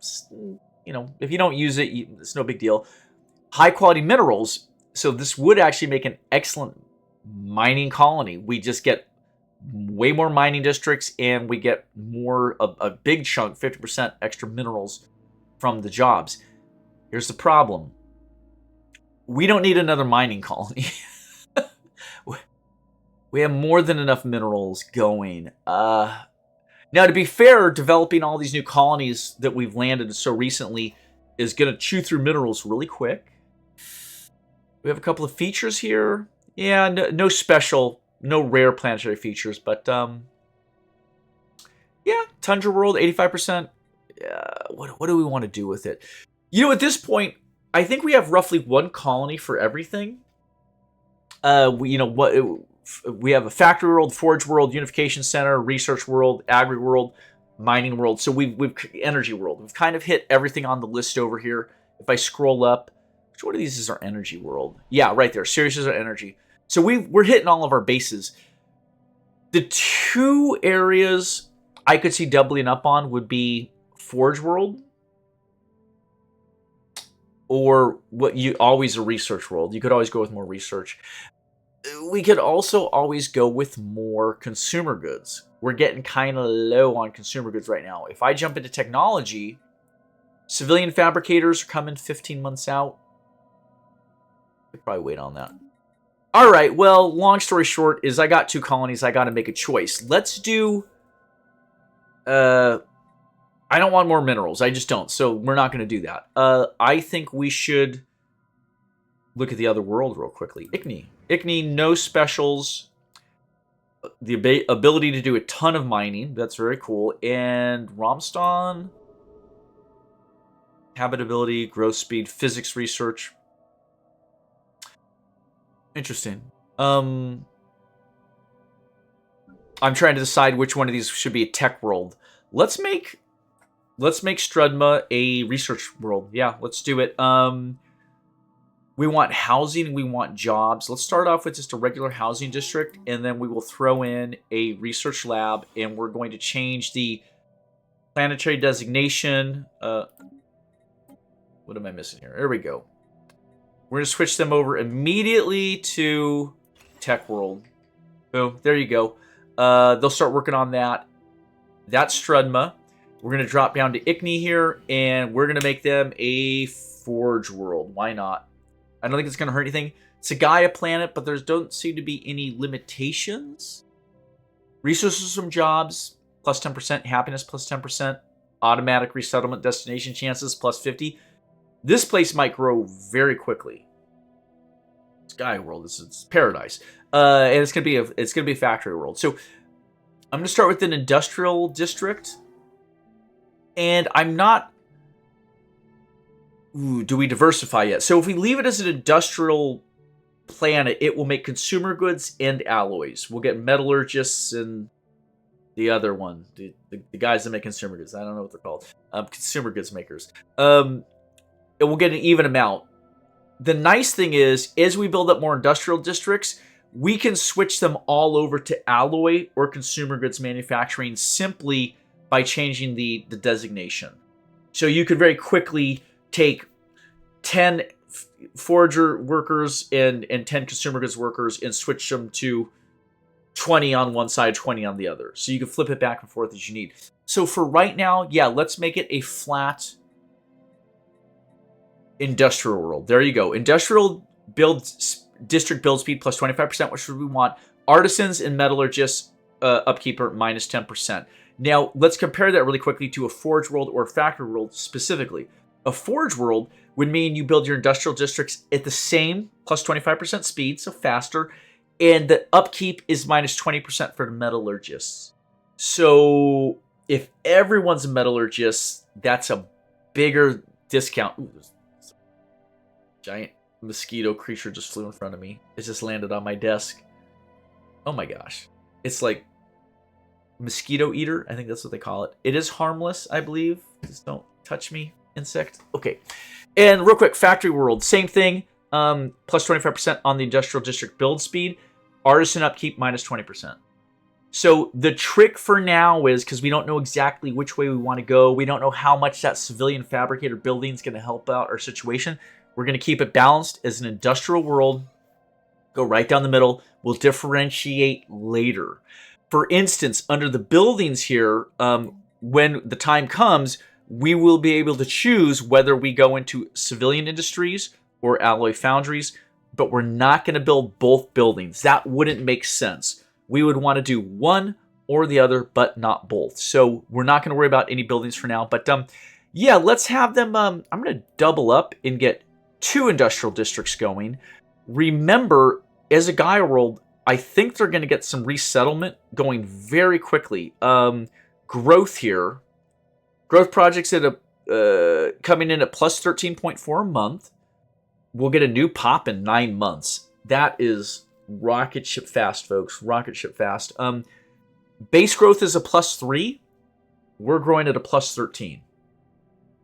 You know, if you don't use it, it's no big deal. High quality minerals. So this would actually make an excellent mining colony. We just get way more mining districts, and we get more, a big chunk, 50% extra minerals from the jobs. Here's the problem. We don't need another mining colony. We have more than enough minerals going. Now, to be fair, developing all these new colonies that we've landed so recently is going to chew through minerals really quick. We have a couple of features here. Yeah, no special, no rare planetary features, but yeah, Tundra World, 85%. What do we want to do with it? You know, at this point, I think we have roughly one colony for everything. We have a factory world, forge world, unification center, research world, agri world, mining world. So we've energy world. We've kind of hit everything on the list over here. If I scroll up, which one of these is our energy world? Yeah, right there. Sirius is our energy. So we're hitting all of our bases. The two areas I could see doubling up on would be Forge World, or what you always a research world. You could always go with more research. We could also always go with more consumer goods. We're getting kind of low on consumer goods right now. If I jump into technology, civilian fabricators are coming 15 months out. Could probably wait on that. All right, well, long story short is I got two colonies. I got to make a choice. Let's do... I don't want more minerals. I just don't. So we're not going to do that. I think we should look at the other world real quickly. Ikni. Ikni, no specials. The ability to do a ton of mining. That's very cool. And Romston. Habitability, growth speed, physics research. Interesting. I'm trying to decide which one of these should be a tech world. Let's make Strudma a research world. Yeah, let's do it. We want housing, we want jobs. Let's start off with just a regular housing district, and then we will throw in a research lab, and we're going to change the planetary designation. What am I missing here? There we go. We're going to switch them over immediately to Tech World. Boom. There you go. They'll start working on that. That's Strudma. We're going to drop down to Ikni here, and we're going to make them a Forge World. Why not? I don't think it's going to hurt anything. It's a Gaia planet, but there don't seem to be any limitations. Resources from jobs, plus 10%. Happiness, plus 10%. Automatic resettlement destination chances, plus 50. This place might grow very quickly. Sky World, it's paradise, and it's gonna be a factory world. So I'm gonna start with an industrial district, and I'm not. Do we diversify yet? So if we leave it as an industrial planet, it will make consumer goods and alloys. We'll get metallurgists and the other one, the guys that make consumer goods. I don't know what they're called. Consumer goods makers. It will get an even amount. the nice thing is, as we build up more industrial districts, we can switch them all over to alloy or consumer goods manufacturing simply by changing the designation. So you could very quickly take 10 forager workers and 10 consumer goods workers and switch them to 20 on one side, 20 on the other. So you can flip it back and forth as you need. So for right now, yeah, let's make it a flat industrial world. There you go. Industrial district build speed plus 25%, which we want. Artisans and metallurgists upkeep are minus 10%. Now, let's compare that really quickly to a forge world or a factory world specifically. A forge world would mean you build your industrial districts at the same plus 25% speed, so faster, and the upkeep is minus 20% for the metallurgists. So if everyone's a metallurgist, that's a bigger discount. Ooh, giant mosquito creature just flew in front of me. It just landed on my desk. Oh my gosh. It's like mosquito eater. I think that's what they call it. It is harmless, I believe. Just don't touch me, insect. Okay. And real quick, factory world. Same thing. Plus 25% on the industrial district build speed. Artisan upkeep minus 20%. So the trick for now is, because we don't know exactly which way we want to go, we don't know how much that civilian fabricator building is going to help out our situation. We're going to keep it balanced as an industrial world. Go right down the middle. We'll differentiate later. For instance, under the buildings here, when the time comes, we will be able to choose whether we go into civilian industries or alloy foundries, but we're not going to build both buildings. That wouldn't make sense. We would want to do one or the other, but not both. So we're not going to worry about any buildings for now. But yeah, let's have them. I'm going to double up and get 2 industrial districts going. Remember, as a Gaia world, I think they're going to get some resettlement going very quickly. Growth here. Growth projects at coming in at plus 13.4 a month. We'll get a new pop in 9 months. That is rocket ship fast, folks. Rocket ship fast. Base growth is a plus 3. We're growing at a plus 13.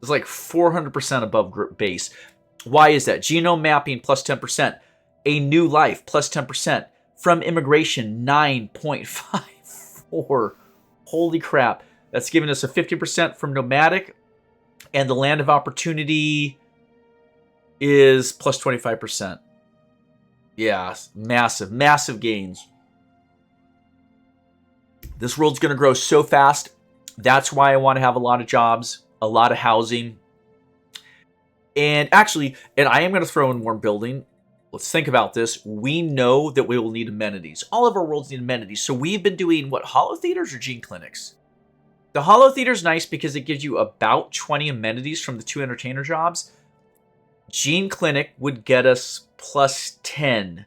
It's like 400% above base. Why is that? Genome mapping plus 10%. A new life plus 10%. From immigration 9.54. Holy crap. That's giving us a 50% from nomadic. And the land of opportunity is plus 25%. Yeah, massive, massive gains. This world's going to grow so fast. That's why I want to have a lot of jobs, a lot of housing. And actually, and I am going to throw in more building. Let's think about this. We know that we will need amenities. All of our worlds need amenities. So we've been doing, what, holo theaters or gene clinics? The holo theater is nice because it gives you about 20 amenities from the 2 entertainer jobs. Gene clinic would get us plus 10.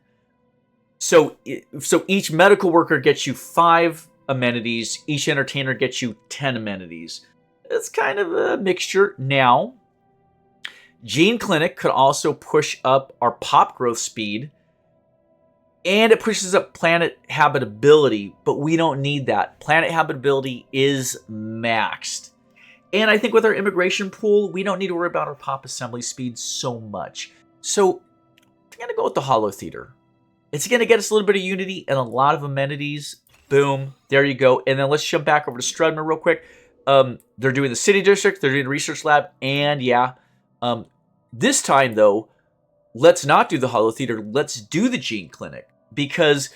So each medical worker gets you 5 amenities. Each entertainer gets you 10 amenities. It's kind of a mixture. Now, Gene Clinic could also push up our pop growth speed, and it pushes up planet habitability, but we don't need that. Planet habitability is maxed. And I think with our immigration pool, we don't need to worry about our pop assembly speed so much. So I'm going to go with the holo theater. It's going to get us a little bit of unity and a lot of amenities. Boom. There you go. And then let's jump back over to Strudmer real quick. They're doing the city district. They're doing the research lab. And yeah, this time, though, let's not do the holo theater. Let's do the gene clinic, because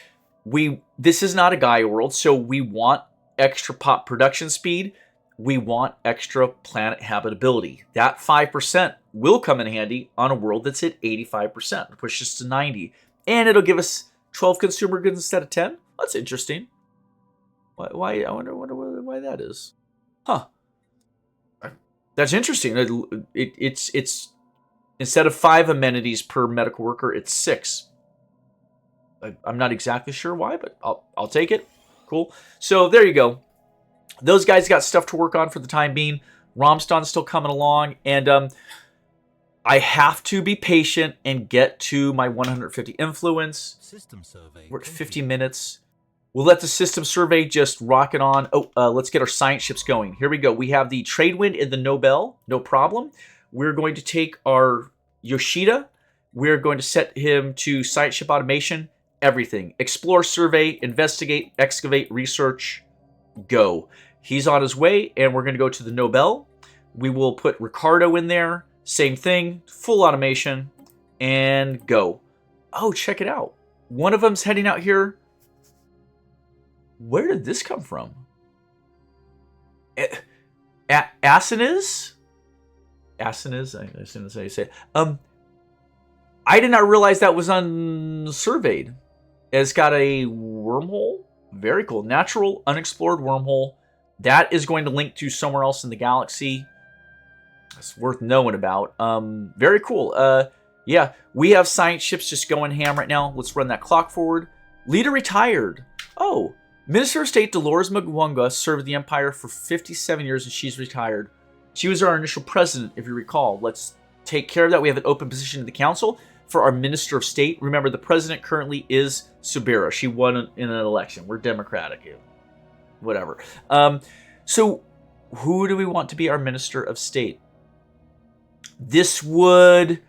this is not a Gaia world, so we want extra pop production speed. We want extra planet habitability. That 5% will come in handy on a world that's at 85%. Push us to 90. And it'll give us 12 consumer goods instead of 10. That's interesting. Why? I wonder why that is. Huh. That's interesting. It's instead of 5 amenities per medical worker, it's 6. I'm not exactly sure why, but I'll take it. Cool. So there you go. Those guys got stuff to work on for the time being. Romston's still coming along, and I have to be patient and get to my 150 influence. System survey. We're at 50 minutes. We'll let the system survey just rock it on. Oh, let's get our science ships going. Here we go. We have the Tradewind and the Nobel. No problem. We're going to take our Yoshida. We're going to set him to science ship automation, everything. Explore, survey, investigate, excavate, research, go. He's on his way, and we're going to go to the Nobel. We will put Ricardo in there. Same thing, full automation, and go. Oh, check it out. One of them's heading out here. Where did this come from? Asinus? Asinus? As soon as I say it. I did not realize that was unsurveyed. It's got a wormhole. Very cool. Natural, unexplored wormhole. That is going to link to somewhere else in the galaxy. It's worth knowing about. Very cool. Yeah, we have science ships just going ham right now. Let's run that clock forward. Leader retired. Oh, Minister of State Dolores Mwanga served the Empire for 57 years and she's retired. She was our initial president, if you recall. Let's take care of that. We have an open position in the council for our Minister of State. Remember, the president currently is Subira. She won in an election. We're Democratic. Whatever. So who do we want to be our Minister of State? This would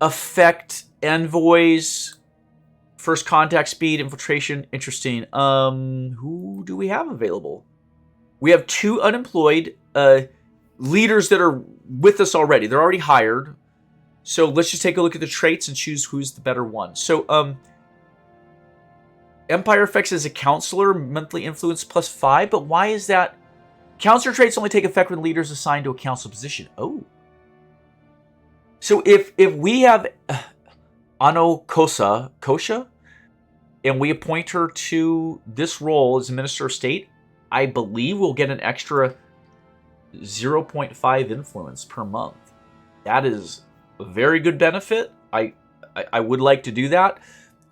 affect envoys, first contact speed, infiltration. Interesting. Who do we have available? We have 2 unemployed leaders that are with us already. They're already hired. So let's just take a look at the traits and choose who's the better one. So Empire effects as a counselor, monthly influence +5. But why is that? Counselor traits only take effect when leaders assigned to a council position. Oh. So if we have Ano Kosha, and we appoint her to this role as Minister of State, I believe we'll get an extra 0.5 influence per month. That is a very good benefit. I would like to do that.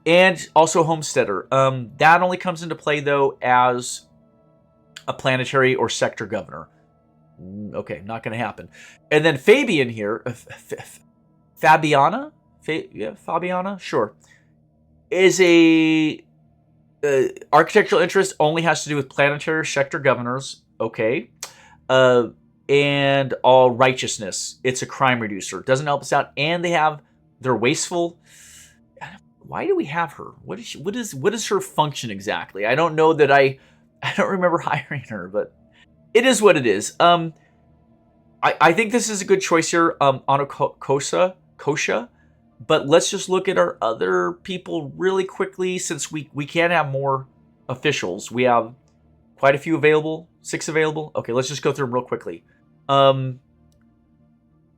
And also Homesteader. That only comes into play, though, as a planetary or sector governor. Okay, not going to happen. And then Fabian here, Fabiana? Fabiana? Sure. Is a architectural interest, only has to do with planetary or sector governors. Okay. And all righteousness. It's a crime reducer. Doesn't help us out. And they're wasteful. Why do we have her? What is her function exactly? I don't know that I don't remember hiring her, but it is what it is. I think this is a good choice here, on a Kosha. But let's just look at our other people really quickly, since we can have more officials. We have quite a few available, 6 available. Okay, let's just go through them real quickly.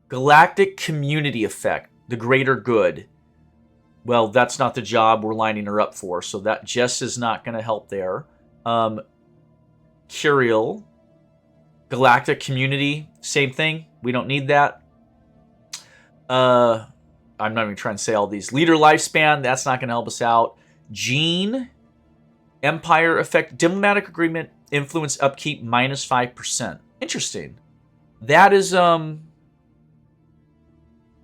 Galactic Community Effect, the greater good. Well, that's not the job we're lining her up for, so that just is not going to help there. Curial, Galactic Community, same thing. We don't need that. I'm not even trying to say all these. Leader Lifespan, that's not going to help us out. Gene, Empire Effect, Diplomatic Agreement, Influence Upkeep, -5%. Interesting. That is, I'm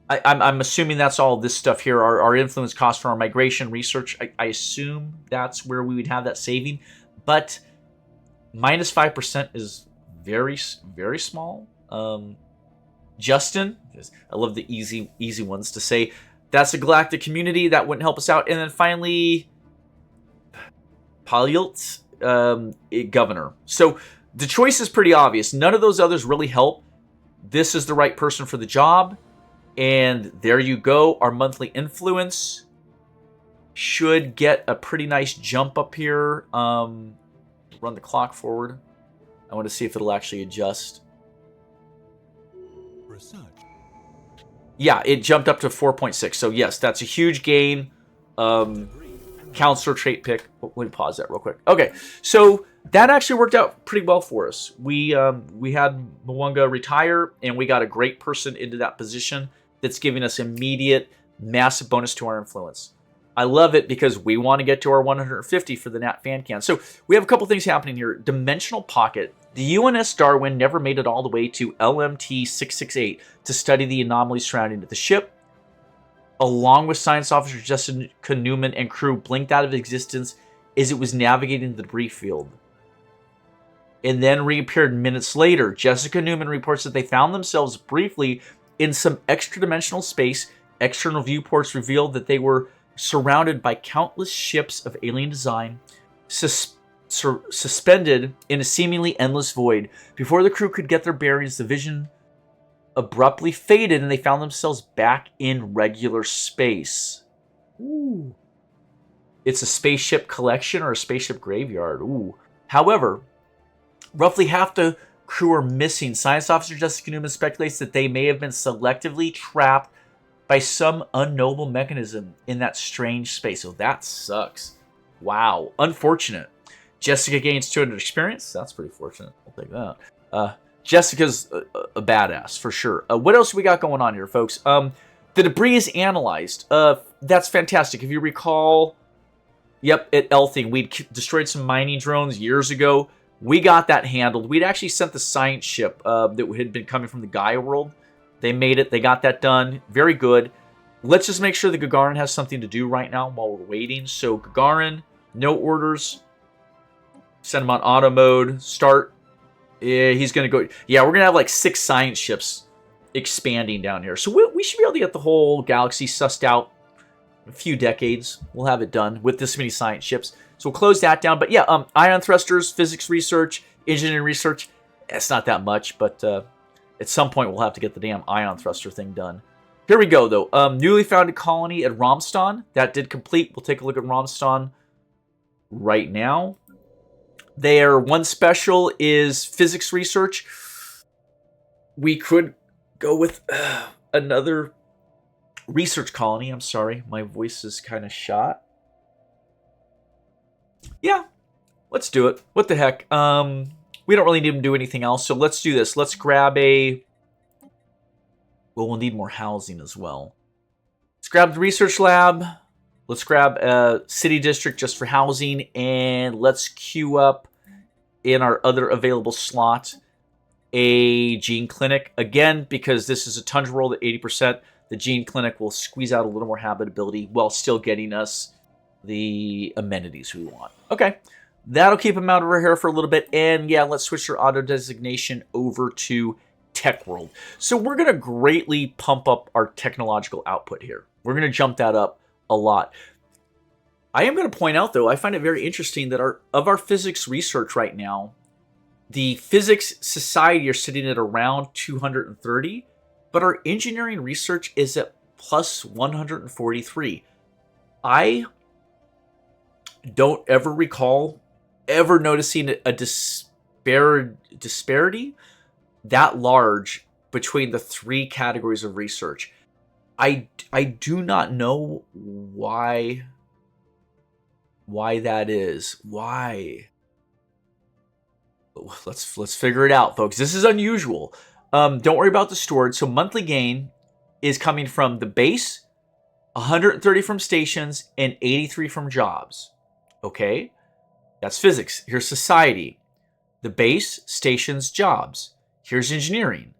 assuming that's all this stuff here. Our influence cost for our migration research. I assume that's where we would have that saving. But -5% is very, very small. Justin, I love the easy ones to say. That's a Galactic Community. That wouldn't help us out. And then finally, Palilt, Governor. So the choice is pretty obvious. None of those others really help. This is the right person for the job. And there you go. Our monthly influence should get a pretty nice jump up here. Run the clock forward. I want to see if it'll actually adjust. Research. Yeah, it jumped up to 4.6. So yes, that's a huge gain. Counselor trait pick. Let me pause that real quick. Okay, so that actually worked out pretty well for us. We had Mwanga retire, and we got a great person into that position that's giving us immediate, massive bonus to our influence. I love it because we want to get to our 150 for the Nat Fan Can. So we have a couple things happening here. Dimensional Pocket. The UNS Darwin never made it all the way to LMT 668 to study the anomalies surrounding the ship. Along with Science Officer Jessica Newman and crew, blinked out of existence as it was navigating the debris field. And then reappeared minutes later. Jessica Newman reports that they found themselves briefly in some extra-dimensional space External viewports revealed that they were surrounded by countless ships of alien design, suspended in a seemingly endless void. Before the crew could get their bearings, the vision abruptly faded and they found themselves back in regular space. Ooh. It's a spaceship collection or a spaceship graveyard. Ooh. However, roughly half the crew are missing. Science officer Jessica Newman speculates that they may have been selectively trapped by some unknowable mechanism in that strange space. So that sucks. Wow. Unfortunate. Jessica gains 200 experience. That's pretty fortunate. I'll take that. Jessica's a badass, for sure. What else we got going on here, folks? The debris is analyzed. That's fantastic. If you recall, yep, at Elthing, we destroyed some mining drones years ago. We got that handled. We'd actually sent the science ship that had been coming from the Gaia world. They made it. They got that done. Very good. Let's just make sure that Gagarin has something to do right now while we're waiting. So Gagarin, no orders. Send him on auto mode. Start. Yeah, he's going to go. Yeah, we're going to have like 6 science ships expanding down here. So we should be able to get the whole galaxy sussed out in a few decades. We'll have it done with this many science ships. So we'll close that down. But yeah, ion thrusters, physics research, engineering research. It's not that much, but at some point we'll have to get the damn ion thruster thing done. Here we go, though. Newly founded colony at Romston. That did complete. We'll take a look at Romston right now. Their one special is physics research. We could go with another research colony. I'm sorry. My voice is kind of shot. Yeah, let's do it. What the heck? We don't really need to do anything else, so let's do this. Let's grab a... Well, we'll need more housing as well. Let's grab the research lab. Let's grab a city district just for housing, and let's queue up in our other available slot a gene clinic. Again, because this is a tundra world at 80%, the gene clinic will squeeze out a little more habitability while still getting us the amenities we want. Okay, that'll keep them out of our hair for a little bit, and yeah, let's switch our auto designation over to Tech World. So we're going to greatly pump up our technological output here. We're going to jump that up a lot. I am going to point out, though, I find it very interesting that our physics research right now, the Physics Society are sitting at around 230, but our engineering research is at plus 143. I don't ever recall ever noticing a disparity that large between the 3 categories of research. I do not know why that is. Why? Let's figure it out, folks. This is unusual. Don't worry about the storage. So monthly gain is coming from the base, 130 from stations, and 83 from jobs. Okay? That's physics. Here's society. The base, stations, jobs. Here's engineering.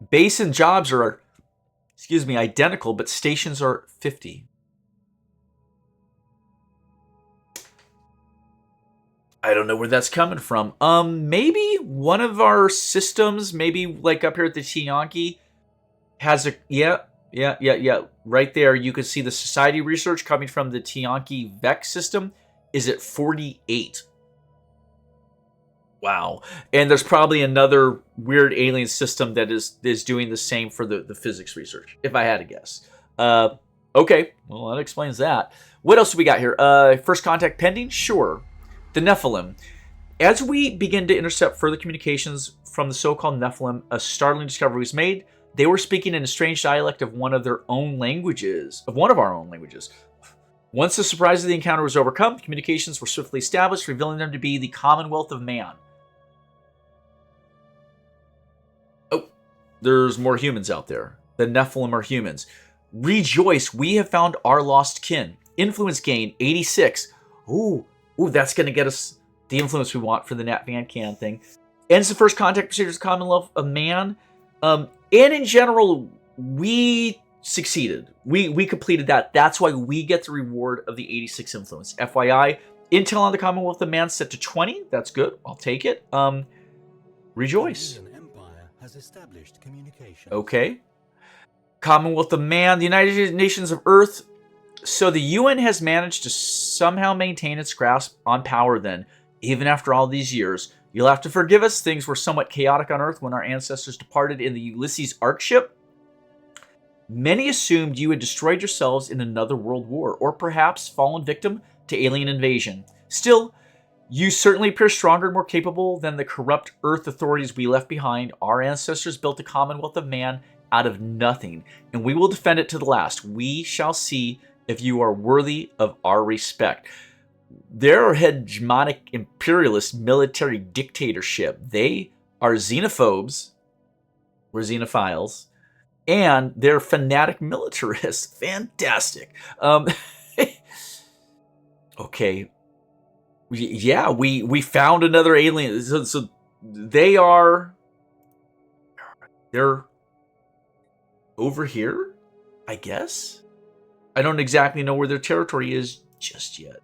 Base and jobs are, identical, but stations are 50. I don't know where that's coming from. Maybe one of our systems, maybe like up here at the Tianki, has a, yeah. Right there, you can see the society research coming from the Tianki Vex system is at 48. Wow. And there's probably another weird alien system that is doing the same for the physics research, if I had to guess. Okay, well, that explains that. What else do we got here? First contact pending? Sure. The Nephilim. As we begin to intercept further communications from the so-called Nephilim, a startling discovery was made. They were speaking in a strange dialect of one of our own languages. Once the surprise of the encounter was overcome, communications were swiftly established, revealing them to be the Commonwealth of Man. Oh, there's more humans out there. The Nephilim are humans. Rejoice, we have found our lost kin. Influence gain, 86. Ooh, that's going to get us the influence we want for the Nat Van Can thing. Ends the first contact procedures, Commonwealth of Man. And in general, we succeeded. We completed that. That's why we get the reward of the 86 influence. FYI, intel on the Commonwealth of Man set to 20. That's good. I'll take it. Rejoice. An empire has established communication. Okay. Commonwealth of Man, the United Nations of Earth. So the UN has managed to somehow maintain its grasp on power then, even after all these years. You'll have to forgive us, things were somewhat chaotic on Earth when our ancestors departed in the Ulysses Ark ship. Many assumed you had destroyed yourselves in another world war, or perhaps fallen victim to alien invasion. Still, you certainly appear stronger and more capable than the corrupt Earth authorities we left behind. Our ancestors built a Commonwealth of Man out of nothing, and we will defend it to the last. We shall see if you are worthy of our respect. They're a hegemonic imperialist military dictatorship. They are xenophobes. We're xenophiles. And they're fanatic militarists. Fantastic. Okay. Yeah, we found another alien. So they're over here, I guess. I don't exactly know where their territory is just yet.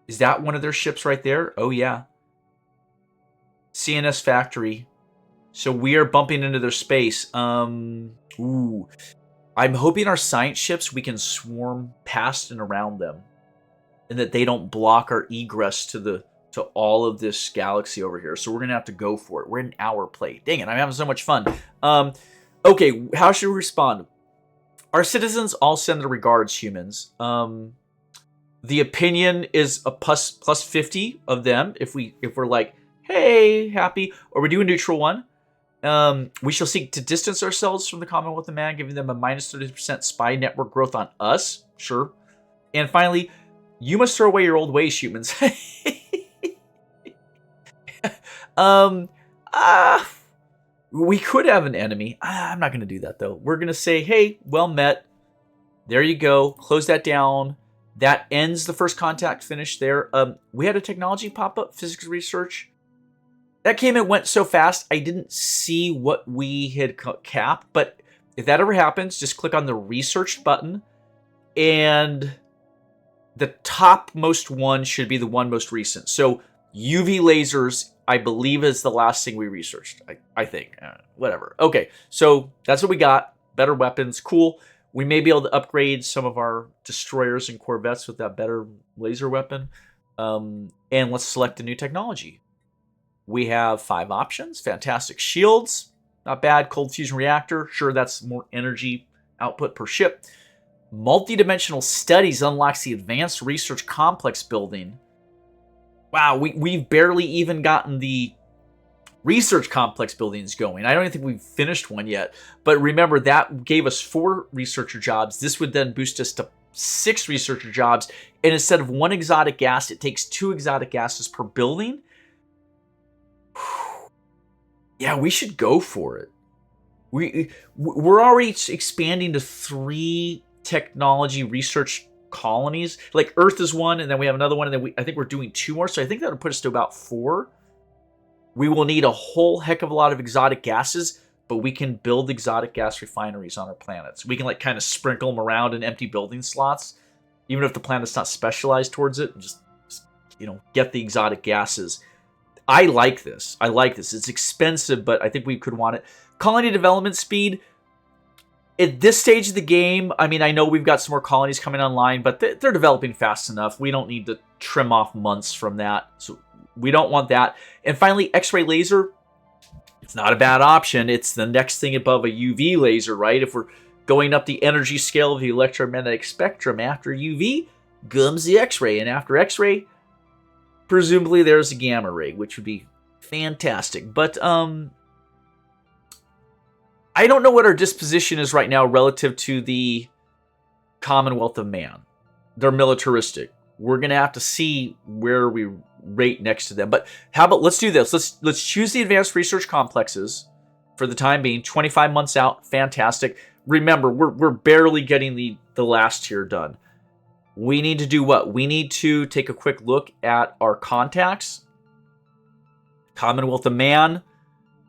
Is that one of their ships right there? Oh, yeah. CNS Factory. So we are bumping into their space. Ooh. I'm hoping our science ships, we can swarm past and around them. And that they don't block our egress to all of this galaxy over here. So we're going to have to go for it. We're in an hour play. Dang it, I'm having so much fun. Okay, how should we respond? Our citizens all send their regards, humans. The opinion is a plus 50 of them if we're like, hey, happy, or we do a neutral one. We shall seek to distance ourselves from the Commonwealth of Man, giving them a minus 30% spy network growth on us. Sure. And finally, you must throw away your old ways, humans. We could have an enemy. I'm not going to do that, though. We're going to say, hey, well met. There you go. Close that down. That ends the first contact finish there. We had a technology pop up, physics research. That came and went so fast, I didn't see what we had capped. But if that ever happens, just click on the research button. And the topmost one should be the one most recent. So UV lasers, I believe, is the last thing we researched. I think. Whatever. Okay, so that's what we got. Better weapons. Cool. We may be able to upgrade some of our destroyers and corvettes with that better laser weapon. And let's select a new technology. We have 5 options. Fantastic shields. Not bad. Cold fusion reactor. Sure, that's more energy output per ship. Multidimensional studies unlocks the advanced research complex building. Wow, we've barely even gotten the research complex buildings going. I don't even think we've finished one yet. But remember, that gave us 4 researcher jobs. This would then boost us to 6 researcher jobs. And instead of 1 exotic gas, it takes 2 exotic gases per building. Yeah, we should go for it. We're already expanding to 3 technology research colonies. Like Earth is 1, and then we have another one, and then I think we're doing 2 more. So I think that would put us to about 4. We will need a whole heck of a lot of exotic gases, but we can build exotic gas refineries on our planets. We can like kind of sprinkle them around in empty building slots, even if the planet's not specialized towards it. Just get the exotic gases. I like this. It's expensive, but I think we could want it. Colony development speed. At this stage of the game, I mean, I know we've got some more colonies coming online, but they're developing fast enough. We don't need to trim off months from that. So we don't want that. And finally, X-ray laser. It's not a bad option. It's the next thing above a UV laser, right? If we're going up the energy scale of the electromagnetic spectrum, after UV comes the X-ray. And after X-ray, presumably there's a gamma ray, which would be fantastic. But I don't know what our disposition is right now relative to the Commonwealth of Man. They're militaristic. We're going to have to see where we rate next to them. But how about, let's do this. Let's choose the advanced research complexes for the time being. 25 months out. Fantastic. Remember, we're barely getting the last tier done. We need to do what? We need to take a quick look at our contacts. Commonwealth of Man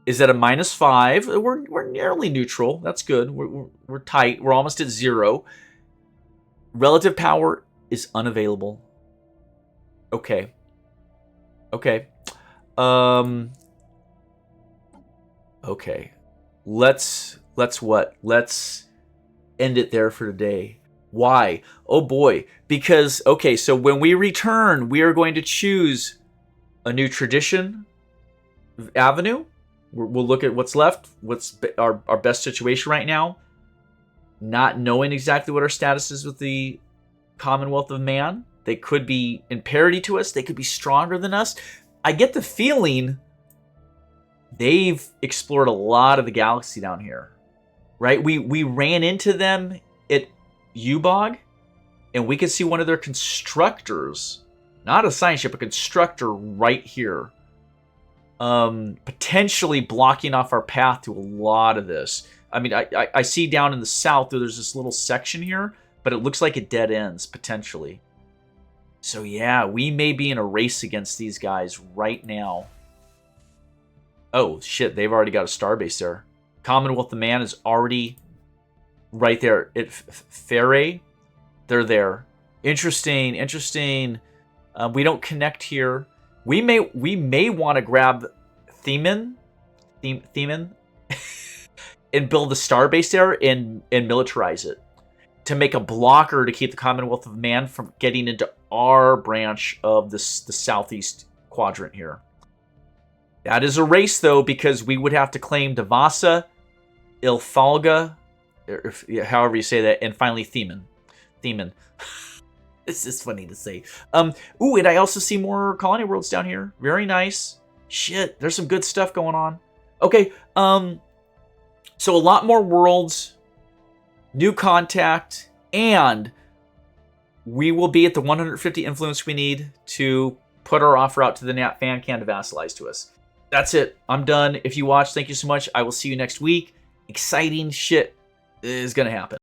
is at a -5. We're nearly neutral. That's good. We're tight. We're almost at 0. Relative power is unavailable. Okay. Okay. Let's what? Let's end it there for today. Why? Oh boy. Because, okay, so when we return, we are going to choose a new tradition avenue. We'll look at what's left, what's our best situation right now, not knowing exactly what our status is with the Commonwealth of Man. They could be in parity to us. They could be stronger than us. I get the feeling they've explored a lot of the galaxy down here, right? We ran into them at Ubog, and we could see one of their constructors, not a science ship, a constructor right here, potentially blocking off our path to a lot of this. I mean, I see down in the south there's this little section here, but it looks like it dead ends potentially. So yeah, we may be in a race against these guys right now. Oh shit, they've already got a starbase there. Commonwealth of Man is already right there at Fairey. They're there. Interesting. We don't connect here. We may want to grab Themin and build a starbase there and militarize it to make a blocker to keep the Commonwealth of Man from getting into our branch of the southeast quadrant here. That is a race, though, because we would have to claim Devasa, Ilthalga, however you say that, and finally Themin. This is funny to say. Ooh, and I also see more colony worlds down here. Very nice. Shit, there's some good stuff going on. Okay, so a lot more worlds, new contact, and we will be at the 150 influence we need to put our offer out to the Nat fan can to vassalize to us. That's it. I'm done. If you watched, thank you so much. I will see you next week. Exciting shit is going to happen.